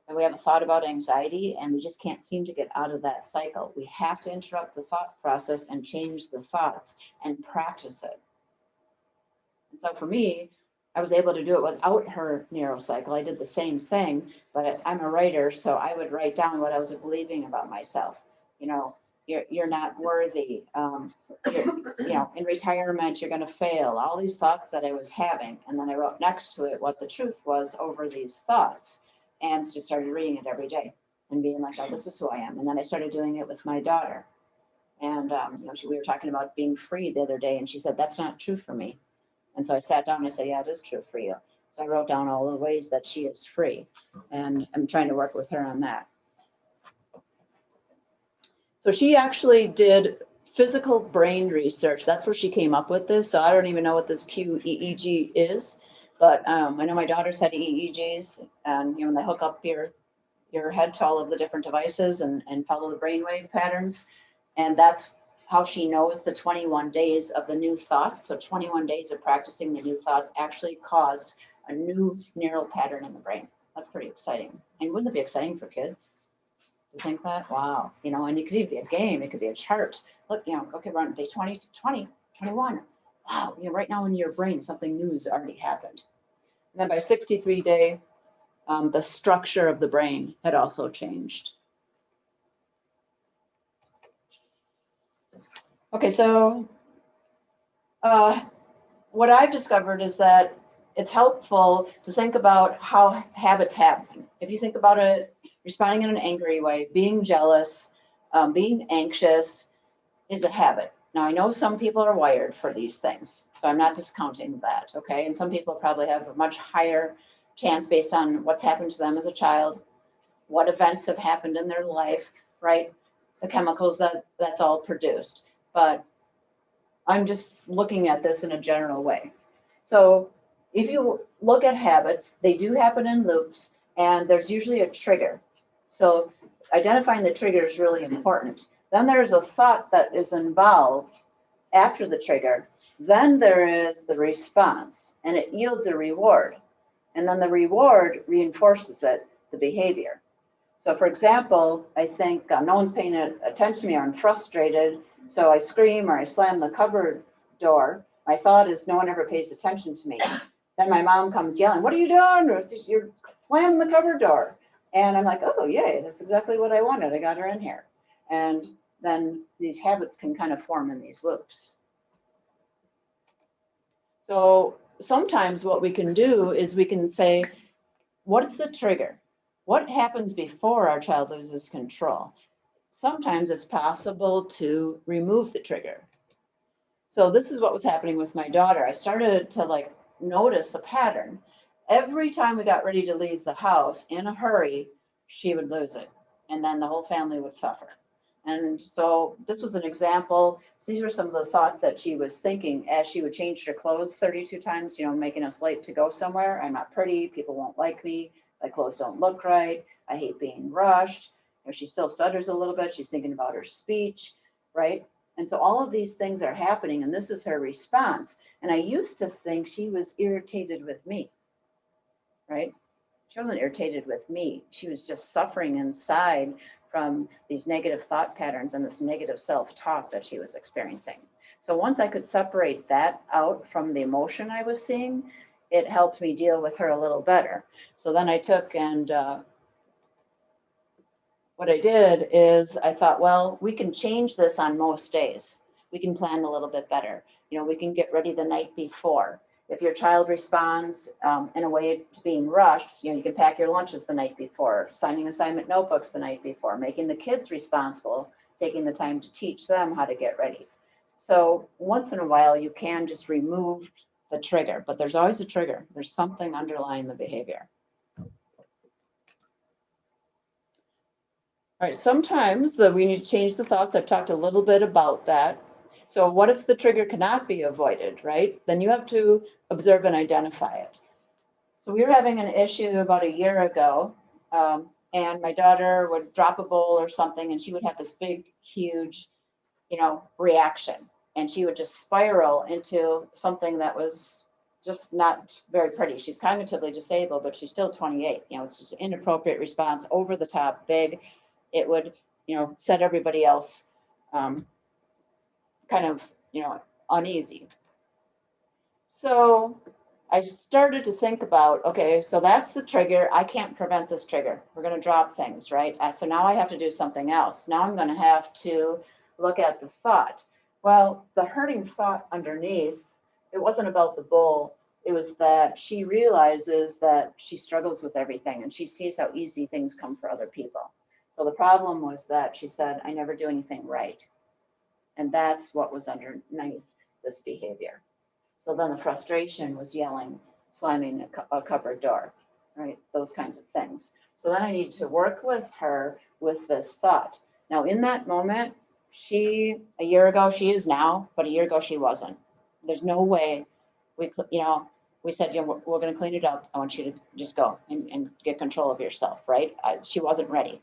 And we have a thought about anxiety, and we just can't seem to get out of that cycle. We have to interrupt the thought process and change the thoughts and practice it. And so for me, I was able to do it without her neurocycle. I did the same thing, but I'm a writer, so I would write down what I was believing about myself. You're not worthy. In retirement, you're going to fail. All these thoughts that I was having. And then I wrote next to it what the truth was over these thoughts, and just started reading it every day and being like, oh, this is who I am. And then I started doing it with my daughter. And, we were talking about being free the other day, and she said, that's not true for me. And so I sat down and I said, yeah, it is true for you. So I wrote down all the ways that she is free, and I'm trying to work with her on that. So she actually did physical brain research. That's where she came up with this. So I don't even know what this QEEG is, but I know my daughter's had EEGs, and when they hook up your head to all of the different devices and follow the brainwave patterns, and that's how she knows the 21 days of the new thoughts. So 21 days of practicing the new thoughts actually caused a new neural pattern in the brain. That's pretty exciting. And wouldn't it be exciting for kids to think that? Wow. And it could even be a game. It could be a chart. Look, okay, we're on day 20, 20, 21. Wow. Right now in your brain, something new has already happened. And then by 63-day, the structure of the brain had also changed. Okay, so what I've discovered is that it's helpful to think about how habits happen. If you think about it, responding in an angry way, being jealous, being anxious is a habit. Now, I know some people are wired for these things, so I'm not discounting that, okay? And some people probably have a much higher chance based on what's happened to them as a child, what events have happened in their life, right? The chemicals that's all produced. But I'm just looking at this in a general way. So if you look at habits, they do happen in loops, and there's usually a trigger. So identifying the trigger is really important. Then there's a thought that is involved after the trigger. Then there is the response, and it yields a reward. And then the reward reinforces it, the behavior. So for example, I think no one's paying attention to me, or I'm frustrated, so I scream or I slam the cupboard door. My thought is, no one ever pays attention to me. Then my mom comes yelling, "What are you doing? You're slamming the cupboard door." And I'm like, "Oh, yay, that's exactly what I wanted. I got her in here." And then these habits can kind of form in these loops. So sometimes what we can do is we can say, what's the trigger? What happens before our child loses control? Sometimes it's possible to remove the trigger. So this is what was happening with my daughter. I started to notice a pattern. Every time we got ready to leave the house in a hurry, she would lose it. And then the whole family would suffer. And so this was an example. These were some of the thoughts that she was thinking as she would change her clothes 32 times, making us late to go somewhere. I'm not pretty. People won't like me. My clothes don't look right. I hate being rushed. She still stutters a little bit. She's thinking about her speech, right? And so all of these things are happening, and this is her response. And I used to think she was irritated with me, right? She wasn't irritated with me. She was just suffering inside from these negative thought patterns and this negative self-talk that she was experiencing. So once I could separate that out from the emotion I was seeing, it helped me deal with her a little better. So then I took and what I did is I thought, well, we can change this on most days. We can plan a little bit better. We can get ready the night before. If your child responds in a way to being rushed, you can pack your lunches the night before, signing assignment notebooks the night before, making the kids responsible, taking the time to teach them how to get ready. So once in a while, you can just remove the trigger, but there's always a trigger. There's something underlying the behavior. All right, sometimes we need to change the thoughts. I've talked a little bit about that. So what if the trigger cannot be avoided, right? Then you have to observe and identify it. So we were having an issue about a year ago, and my daughter would drop a bowl or something, and she would have this big, huge, reaction. And she would just spiral into something that was just not very pretty. She's cognitively disabled, but she's still 28. It's just an inappropriate response, over the top, big. It would, set everybody else kind of, uneasy. So I started to think about, okay, so that's the trigger. I can't prevent this trigger. We're going to drop things, right? So now I have to do something else. Now I'm going to have to look at the thought. Well, the hurting thought underneath, it wasn't about the bowl. It was that she realizes that she struggles with everything, and she sees how easy things come for other people. So the problem was that she said, I never do anything right. And that's what was underneath this behavior. So then the frustration was yelling, slamming a cupboard door, right? Those kinds of things. So then I need to work with her with this thought. Now in that moment, a year ago, she is now, but a year ago she wasn't. There's no way we said, we're going to clean it up. I want you to just go and get control of yourself, right? She wasn't ready.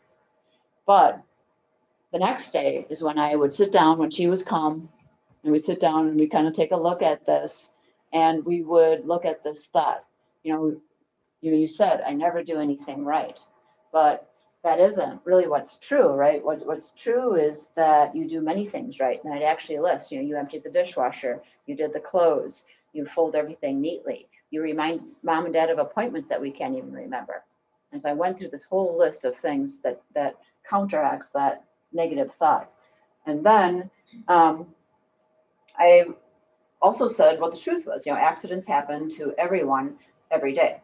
But the next day is when I would sit down when she was calm, and we'd sit down and we kind of take a look at this, and we would look at this thought. You said, I never do anything right, but that isn't really what's true, right? What's true is that you do many things right. And I'd actually list, you emptied the dishwasher, you did the clothes, you fold everything neatly, you remind mom and dad of appointments that we can't even remember. And so I went through this whole list of things that counteracts that negative thought. And then I also said what the truth was. Accidents happen to everyone every day.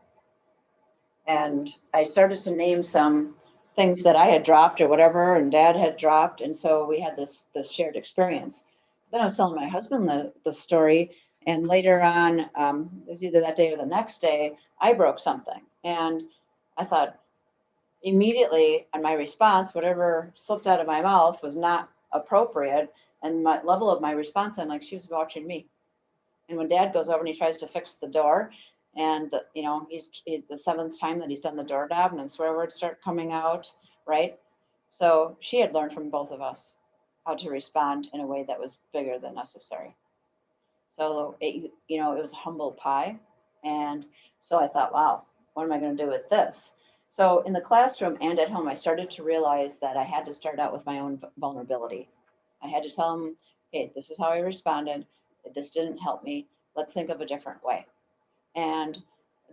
And I started to name some things that I had dropped or whatever, and dad had dropped. And so we had this shared experience. Then I was telling my husband the story. And later on, it was either that day or the next day, I broke something. And I thought immediately on my response, whatever slipped out of my mouth was not appropriate. And my level of my response, I'm like, she was watching me. And when dad goes over and he tries to fix the door, and he's the seventh time that he's done the doorknob, and then swear words start coming out, right? So she had learned from both of us how to respond in a way that was bigger than necessary. So it was humble pie. And so I thought, wow, what am I going to do with this? So in the classroom and at home, I started to realize that I had to start out with my own vulnerability. I had to tell them, hey, this is how I responded. This didn't help me. Let's think of a different way. And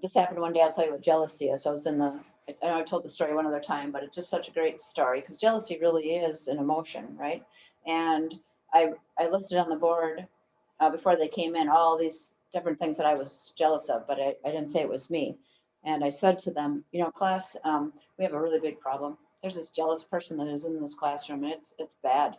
this happened one day. I'll tell you what jealousy is. I was I know I told the story one other time, but it's just such a great story because jealousy really is an emotion, right? And I listed on the board before they came in all these different things that I was jealous of, but I didn't say it was me. And I said to them, class, we have a really big problem. There's this jealous person that is in this classroom, and it's bad.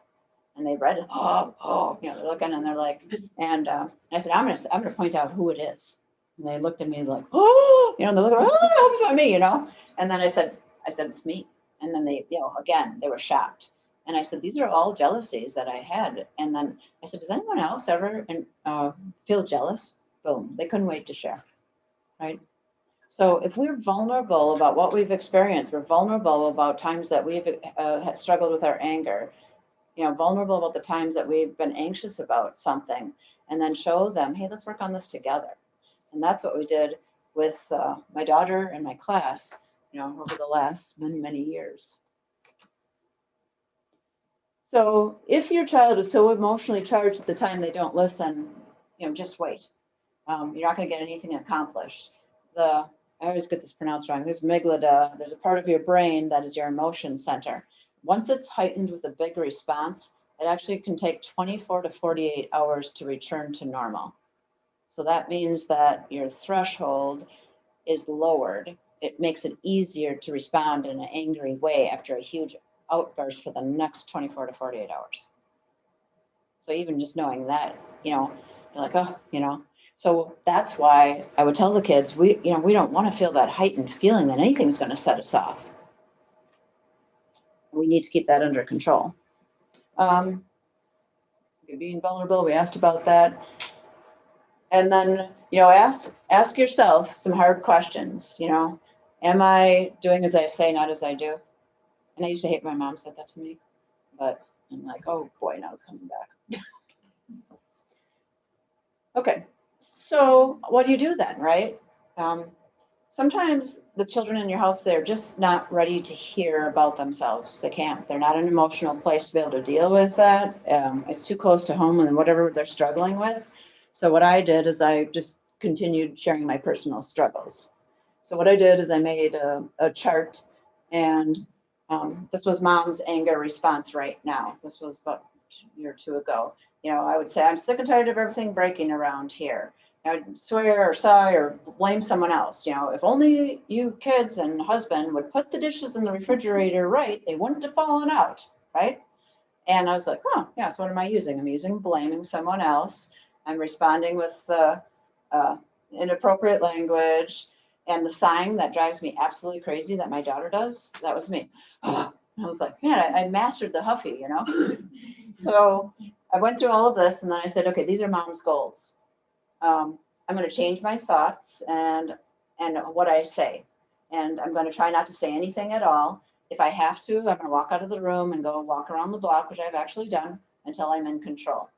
And they read it. They're looking and they're like, and I said, I'm gonna point out who it is. And they looked at me like, and they're like, I hope it's not me, And then I said, it's me. And then they, again, they were shocked. And I said, these are all jealousies that I had. And then I said, does anyone else ever feel jealous? Boom, they couldn't wait to share, right? So if we're vulnerable about what we've experienced, we're vulnerable about times that we've struggled with our anger, vulnerable about the times that we've been anxious about something, and then show them, hey, let's work on this together. And that's what we did with my daughter and my class, over the last many, many years. So if your child is so emotionally charged at the time they don't listen, just wait. You're not going to get anything accomplished. I always get this pronounced wrong. There's amygdala. There's a part of your brain that is your emotion center. Once it's heightened with a big response, it actually can take 24 to 48 hours to return to normal. So that means that your threshold is lowered. It makes it easier to respond in an angry way after a huge outburst for the next 24 to 48 hours. So even just knowing that, you're like, So that's why I would tell the kids, we don't want to feel that heightened feeling that anything's going to set us off. We need to keep that under control. Being vulnerable, we asked about that. And then, ask yourself some hard questions. Am I doing as I say, not as I do? And I used to hate my mom said that to me, but I'm like, oh boy, now it's coming back. Okay, so what do you do then, right? Sometimes the children in your house, they're just not ready to hear about themselves. They can't. They're not in an emotional place to be able to deal with that. It's too close to home and whatever they're struggling with. So what I did is I just continued sharing my personal struggles. So what I did is I made a chart, and this was mom's anger response right now. This was about a year or two ago. I would say, I'm sick and tired of everything breaking around here. I'd swear or sigh or blame someone else. If only you kids and husband would put the dishes in the refrigerator right, they wouldn't have fallen out, right? And I was like, oh, yeah, so what am I using? I'm using blaming someone else. I'm responding with the inappropriate language and the sighing that drives me absolutely crazy that my daughter does. That was me. I was like, man, I mastered the huffy, So I went through all of this, and then I said, okay, these are mom's goals. I'm going to change my thoughts and what I say. And I'm going to try not to say anything at all. If I have to, I'm going to walk out of the room and go walk around the block, which I've actually done, until I'm in control.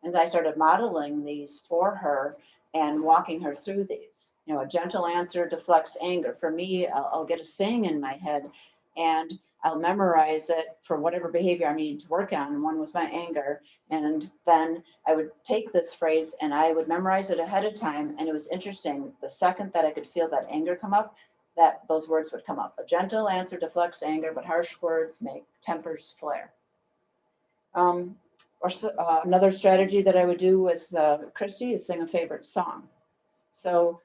And I started modeling these for her and walking her through these. A gentle answer deflects anger. For me, I'll get a saying in my head, and I'll memorize it for whatever behavior I needed to work on. And one was my anger. And then I would take this phrase and I would memorize it ahead of time. And it was interesting. The second that I could feel that anger come up, that those words would come up. A gentle answer deflects anger, but harsh words make tempers flare. Another strategy that I would do with Christy is sing a favorite song. So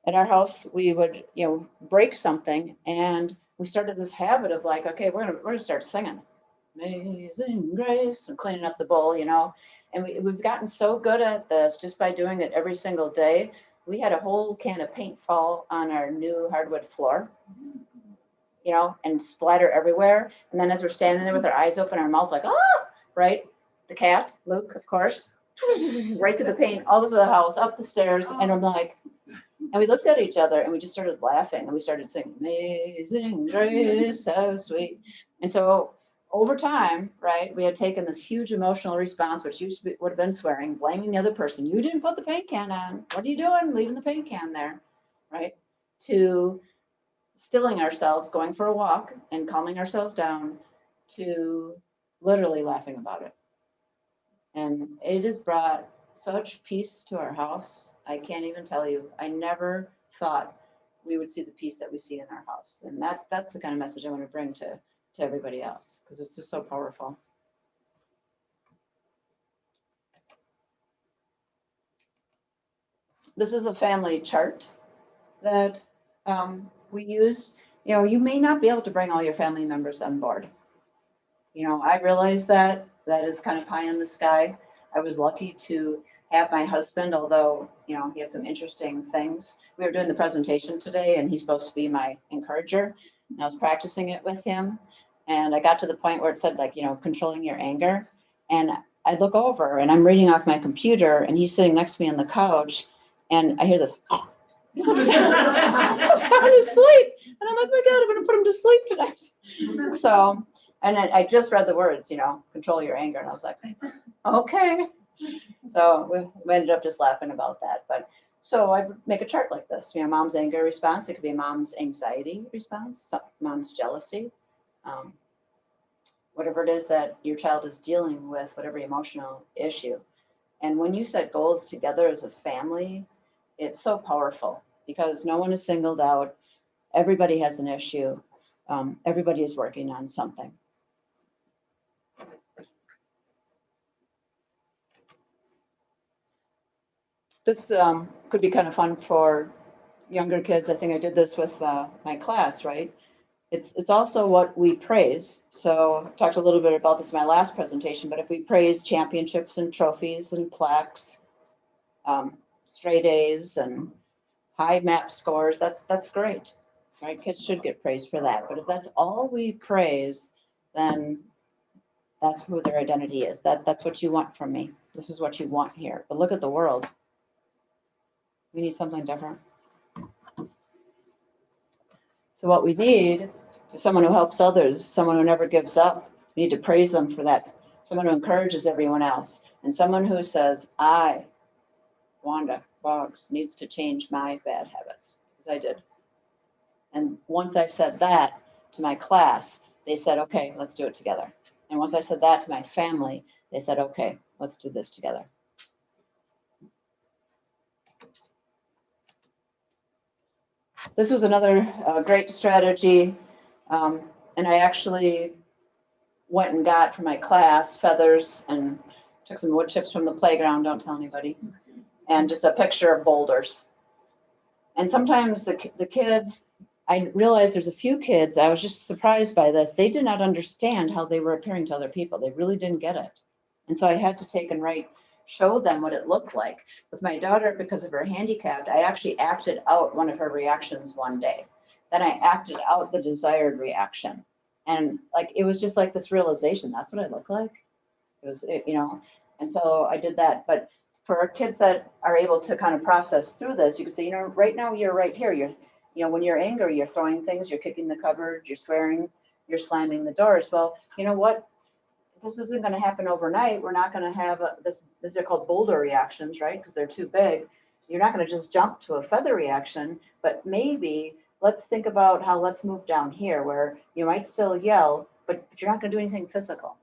at our house, we would, break something, and we started this habit of like, okay, we're gonna start singing Amazing Grace and cleaning up the bowl, and we've gotten so good at this just by doing it every single day. We had a whole can of paint fall on our new hardwood floor, and splatter everywhere. And then as we're standing there with our eyes open, our mouth like, ah, right? The cat, Luke, of course, right through the paint, all over the house, up the stairs. And I'm like, and we looked at each other and we just started laughing and we started singing, Amazing Grace, so sweet. And so over time, right, we had taken this huge emotional response, which would have been swearing, blaming the other person. You didn't put the paint can on. What are you doing? Leaving the paint can there, right? To stilling ourselves, going for a walk and calming ourselves down, to literally laughing about it. And it has brought such peace to our house. I can't even tell you. I never thought we would see the peace that we see in our house. And that's the kind of message I want to bring to everybody else, because it's just so powerful. This is a family chart that we use. You may not be able to bring all your family members on board. I realize that is kind of pie in the sky. I was lucky to have my husband, although, he had some interesting things. We were doing the presentation today and he's supposed to be my encourager. And I was practicing it with him. And I got to the point where it said like, controlling your anger. And I look over and I'm reading off my computer and he's sitting next to me on the couch. And I hear this, he's like, I'm sound asleep. And I'm like, my God, I'm going to put him to sleep tonight. So, and then I just read the words, control your anger. And I was like, okay. So we ended up just laughing about that. But so I would make a chart like this, mom's anger response. It could be mom's anxiety response, mom's jealousy, whatever it is that your child is dealing with, whatever emotional issue. And when you set goals together as a family, it's so powerful because no one is singled out. Everybody has an issue. Everybody is working on something. This could be kind of fun for younger kids. I think I did this with my class, right? It's also what we praise. So I talked a little bit about this in my last presentation, but if we praise championships and trophies and plaques, straight A's and high MAP scores, that's great, right? Kids should get praised for that. But if that's all we praise, then that's who their identity is. That's what you want from me. This is what you want here. But look at the world. We need something different. So what we need is someone who helps others, someone who never gives up. We need to praise them for that. Someone who encourages everyone else. And someone who says, I, Wanda Boggs, needs to change my bad habits, because I did. And once I said that to my class, they said, okay, let's do it together. And once I said that to my family, they said, okay, let's do this together. This was another great strategy. And I actually went and got for my class feathers and took some wood chips from the playground, don't tell anybody, and just a picture of boulders. And sometimes the kids, I realized there's a few kids, I was just surprised by this. They did not understand how they were appearing to other people. They really didn't get it. And so I had to take and show them what it looked like. With my daughter, because of her handicap, I actually acted out one of her reactions one day. Then I acted out the desired reaction. And it was just like this realization, that's what I look like. It was, and so I did that. But for our kids that are able to kind of process through this, you could say, right now you're right here. When you're angry, you're throwing things, you're kicking the cupboard, you're swearing, you're slamming the doors. Well, you know what? This isn't going to happen overnight. We're not going to have these are called boulder reactions, right? Because they're too big. You're not going to just jump to a feather reaction, but maybe let's think about how let's move down here where you might still yell, but you're not going to do anything physical.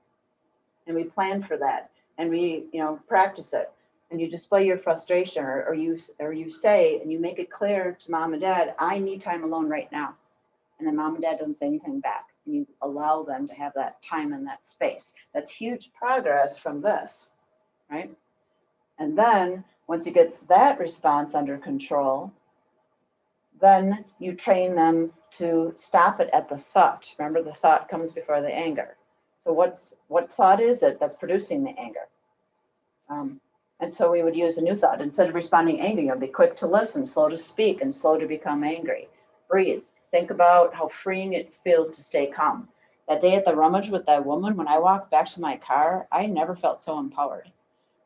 And we plan for that, and we, practice it. And you display your frustration, or you say, and you make it clear to mom and dad, I need time alone right now. And then mom and dad doesn't say anything back. And you allow them to have that time and that space. That's huge progress from this, right? And then once you get that response under control, then you train them to stop it at the thought. Remember, the thought comes before the anger. So what thought is it that's producing the anger? And so we would use a new thought. Instead of responding angry, be quick to listen, slow to speak, and slow to become angry. Breathe. Think about how freeing it feels to stay calm. That day at the rummage with that woman, when I walked back to my car, I never felt so empowered.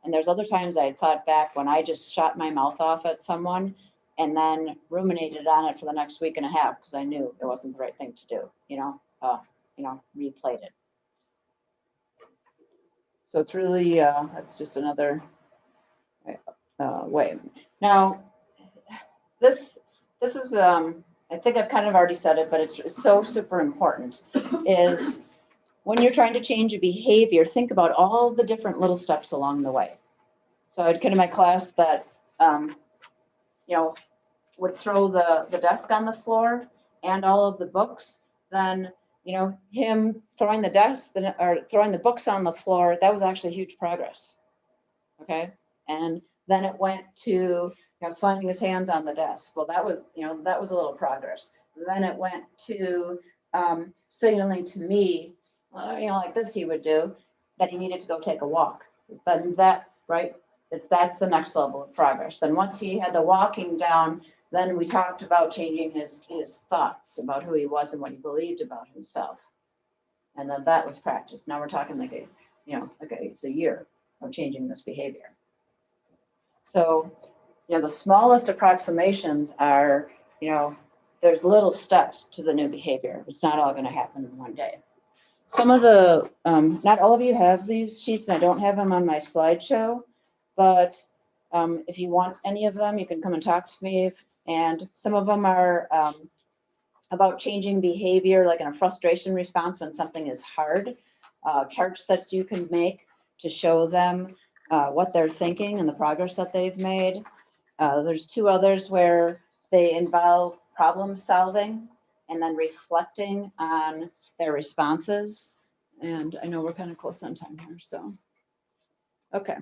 And there's other times I had thought back when I just shot my mouth off at someone and then ruminated on it for the next week and a half because I knew it wasn't the right thing to do, replayed it. So it's really, that's just another way. Now, this is, I think I've kind of already said it, but it's so super important, is when you're trying to change a behavior, think about all the different little steps along the way. So I had a kid in my class that, would throw the desk on the floor and all of the books. Then, him throwing the desk or throwing the books on the floor, that was actually huge progress. Okay. And then it went to, slamming his hands on the desk. Well, that was a little progress. Then it went to signaling to me, like this he would do, that he needed to go take a walk. But that's the next level of progress. Then once he had the walking down, then we talked about changing his thoughts about who he was and what he believed about himself. And then that was practice. Now we're talking it's a year of changing this behavior. So, the smallest approximations are, there's little steps to the new behavior. It's not all going to happen in one day. Some of the, not all of you have these sheets, and I don't have them on my slideshow, but if you want any of them, you can come and talk to me. And some of them are about changing behavior, like in a frustration response when something is hard, charts that you can make to show them what they're thinking and the progress that they've made. There's two others where they involve problem solving and then reflecting on their responses. And I know we're kind of close on time here, so. Okay.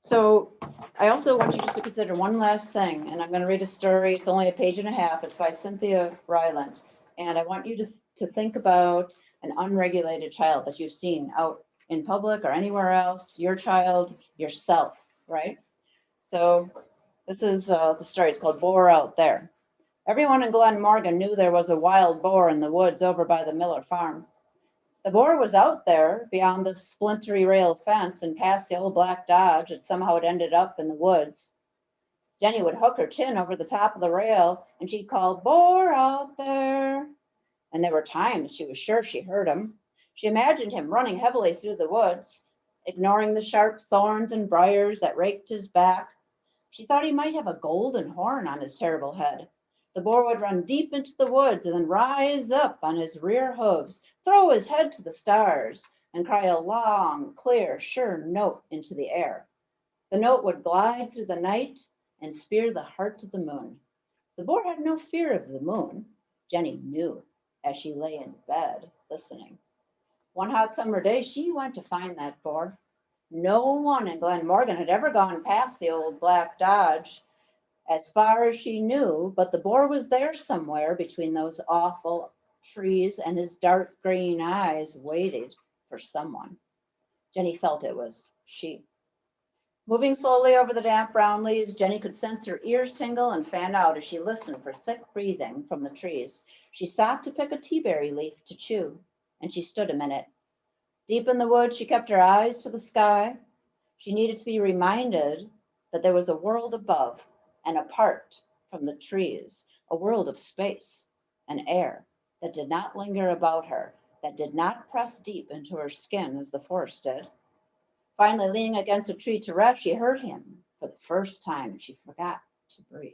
So I also want you just to consider one last thing, and I'm going to read a story. It's only a page and a half. It's by Cynthia Ryland. And I want you to think about an unregulated child that you've seen out in public or anywhere else, your child, yourself, right? So this is the story. It's called Boar Out There. Everyone in Glen Morgan knew there was a wild boar in the woods over by the Miller farm. The boar was out there beyond the splintery rail fence and past the old black Dodge, and somehow it ended up in the woods. Jenny would hook her chin over the top of the rail and she'd call, "Boar out there." And there were times she was sure she heard him. She imagined him running heavily through the woods, ignoring the sharp thorns and briars that raked his back. She thought he might have a golden horn on his terrible head. The boar would run deep into the woods and then rise up on his rear hooves, throw his head to the stars, and cry a long, clear, sure note into the air. The note would glide through the night and spear the heart of the moon. The boar had no fear of the moon. Jenny knew as she lay in bed listening. One hot summer day, she went to find that boar. No one in Glen Morgan had ever gone past the old black Dodge, as far as she knew, but the boar was there somewhere between those awful trees, and his dark green eyes waited for someone. Jenny felt it was she. Moving slowly over the damp brown leaves, Jenny could sense her ears tingle and fan out as she listened for thick breathing from the trees. She stopped to pick a teaberry leaf to chew, and she stood a minute. Deep in the woods, she kept her eyes to the sky. She needed to be reminded that there was a world above and apart from the trees, a world of space and air that did not linger about her, that did not press deep into her skin as the forest did. Finally, leaning against a tree to rest, she heard him for the first time, and she forgot to breathe.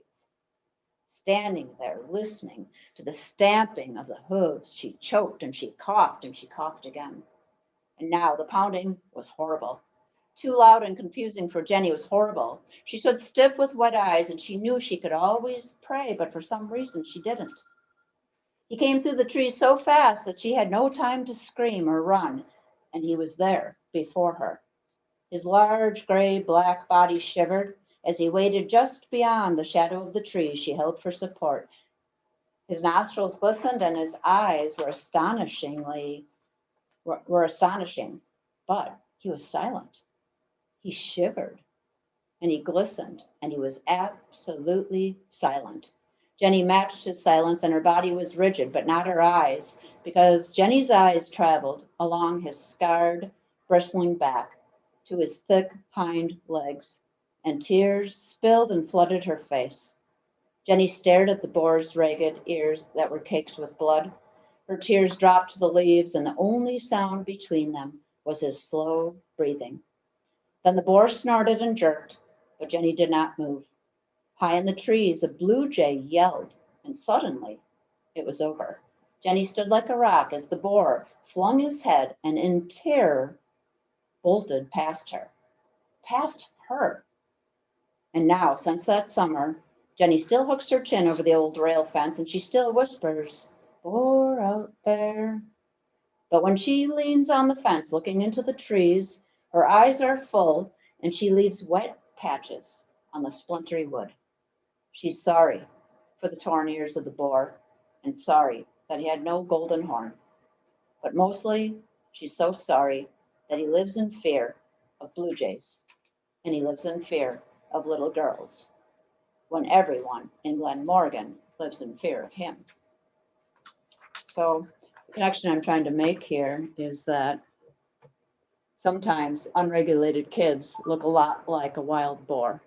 standing there listening to the stamping of the hooves. She choked and she coughed again. And now the pounding was horrible. Too loud and confusing for Jenny. It was horrible. She stood stiff with wet eyes, and she knew she could always pray, but for some reason she didn't. He came through the trees so fast that she had no time to scream or run, and he was there before her. His large gray-black body shivered as he waited just beyond the shadow of the tree she held for support. His nostrils glistened and his eyes were astonishing, but he was silent. He shivered and he glistened and he was absolutely silent. Jenny matched his silence and her body was rigid, but not her eyes, because Jenny's eyes traveled along his scarred, bristling back to his thick hind legs, and tears spilled and flooded her face. Jenny stared at the boar's ragged ears that were caked with blood. Her tears dropped to the leaves, and the only sound between them was his slow breathing. Then the boar snorted and jerked, but Jenny did not move. High in the trees, a blue jay yelled, and suddenly it was over. Jenny stood like a rock as the boar flung his head and in terror bolted past her. Past her. And now, since that summer, Jenny still hooks her chin over the old rail fence and she still whispers, "Boar out there." But when she leans on the fence looking into the trees, her eyes are full and she leaves wet patches on the splintery wood. She's sorry for the torn ears of the boar and sorry that he had no golden horn. But mostly, she's so sorry that he lives in fear of blue jays and he lives in fear of little girls when everyone in Glenmorgan lives in fear of him. So the connection I'm trying to make here is that sometimes unregulated kids look a lot like a wild boar.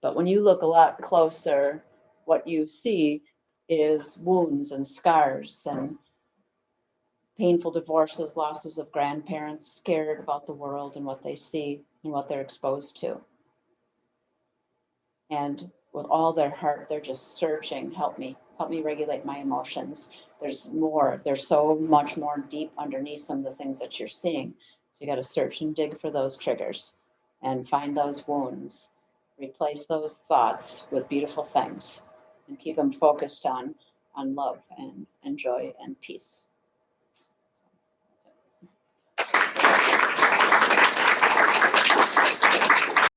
But when you look a lot closer, what you see is wounds and scars and painful divorces, losses of grandparents, scared about the world and what they see and what they're exposed to. And with all their heart, they're just searching, help me regulate my emotions. There's more, there's so much more deep underneath some of the things that you're seeing. So you got to search and dig for those triggers and find those wounds, replace those thoughts with beautiful things and keep them focused on love and joy and peace.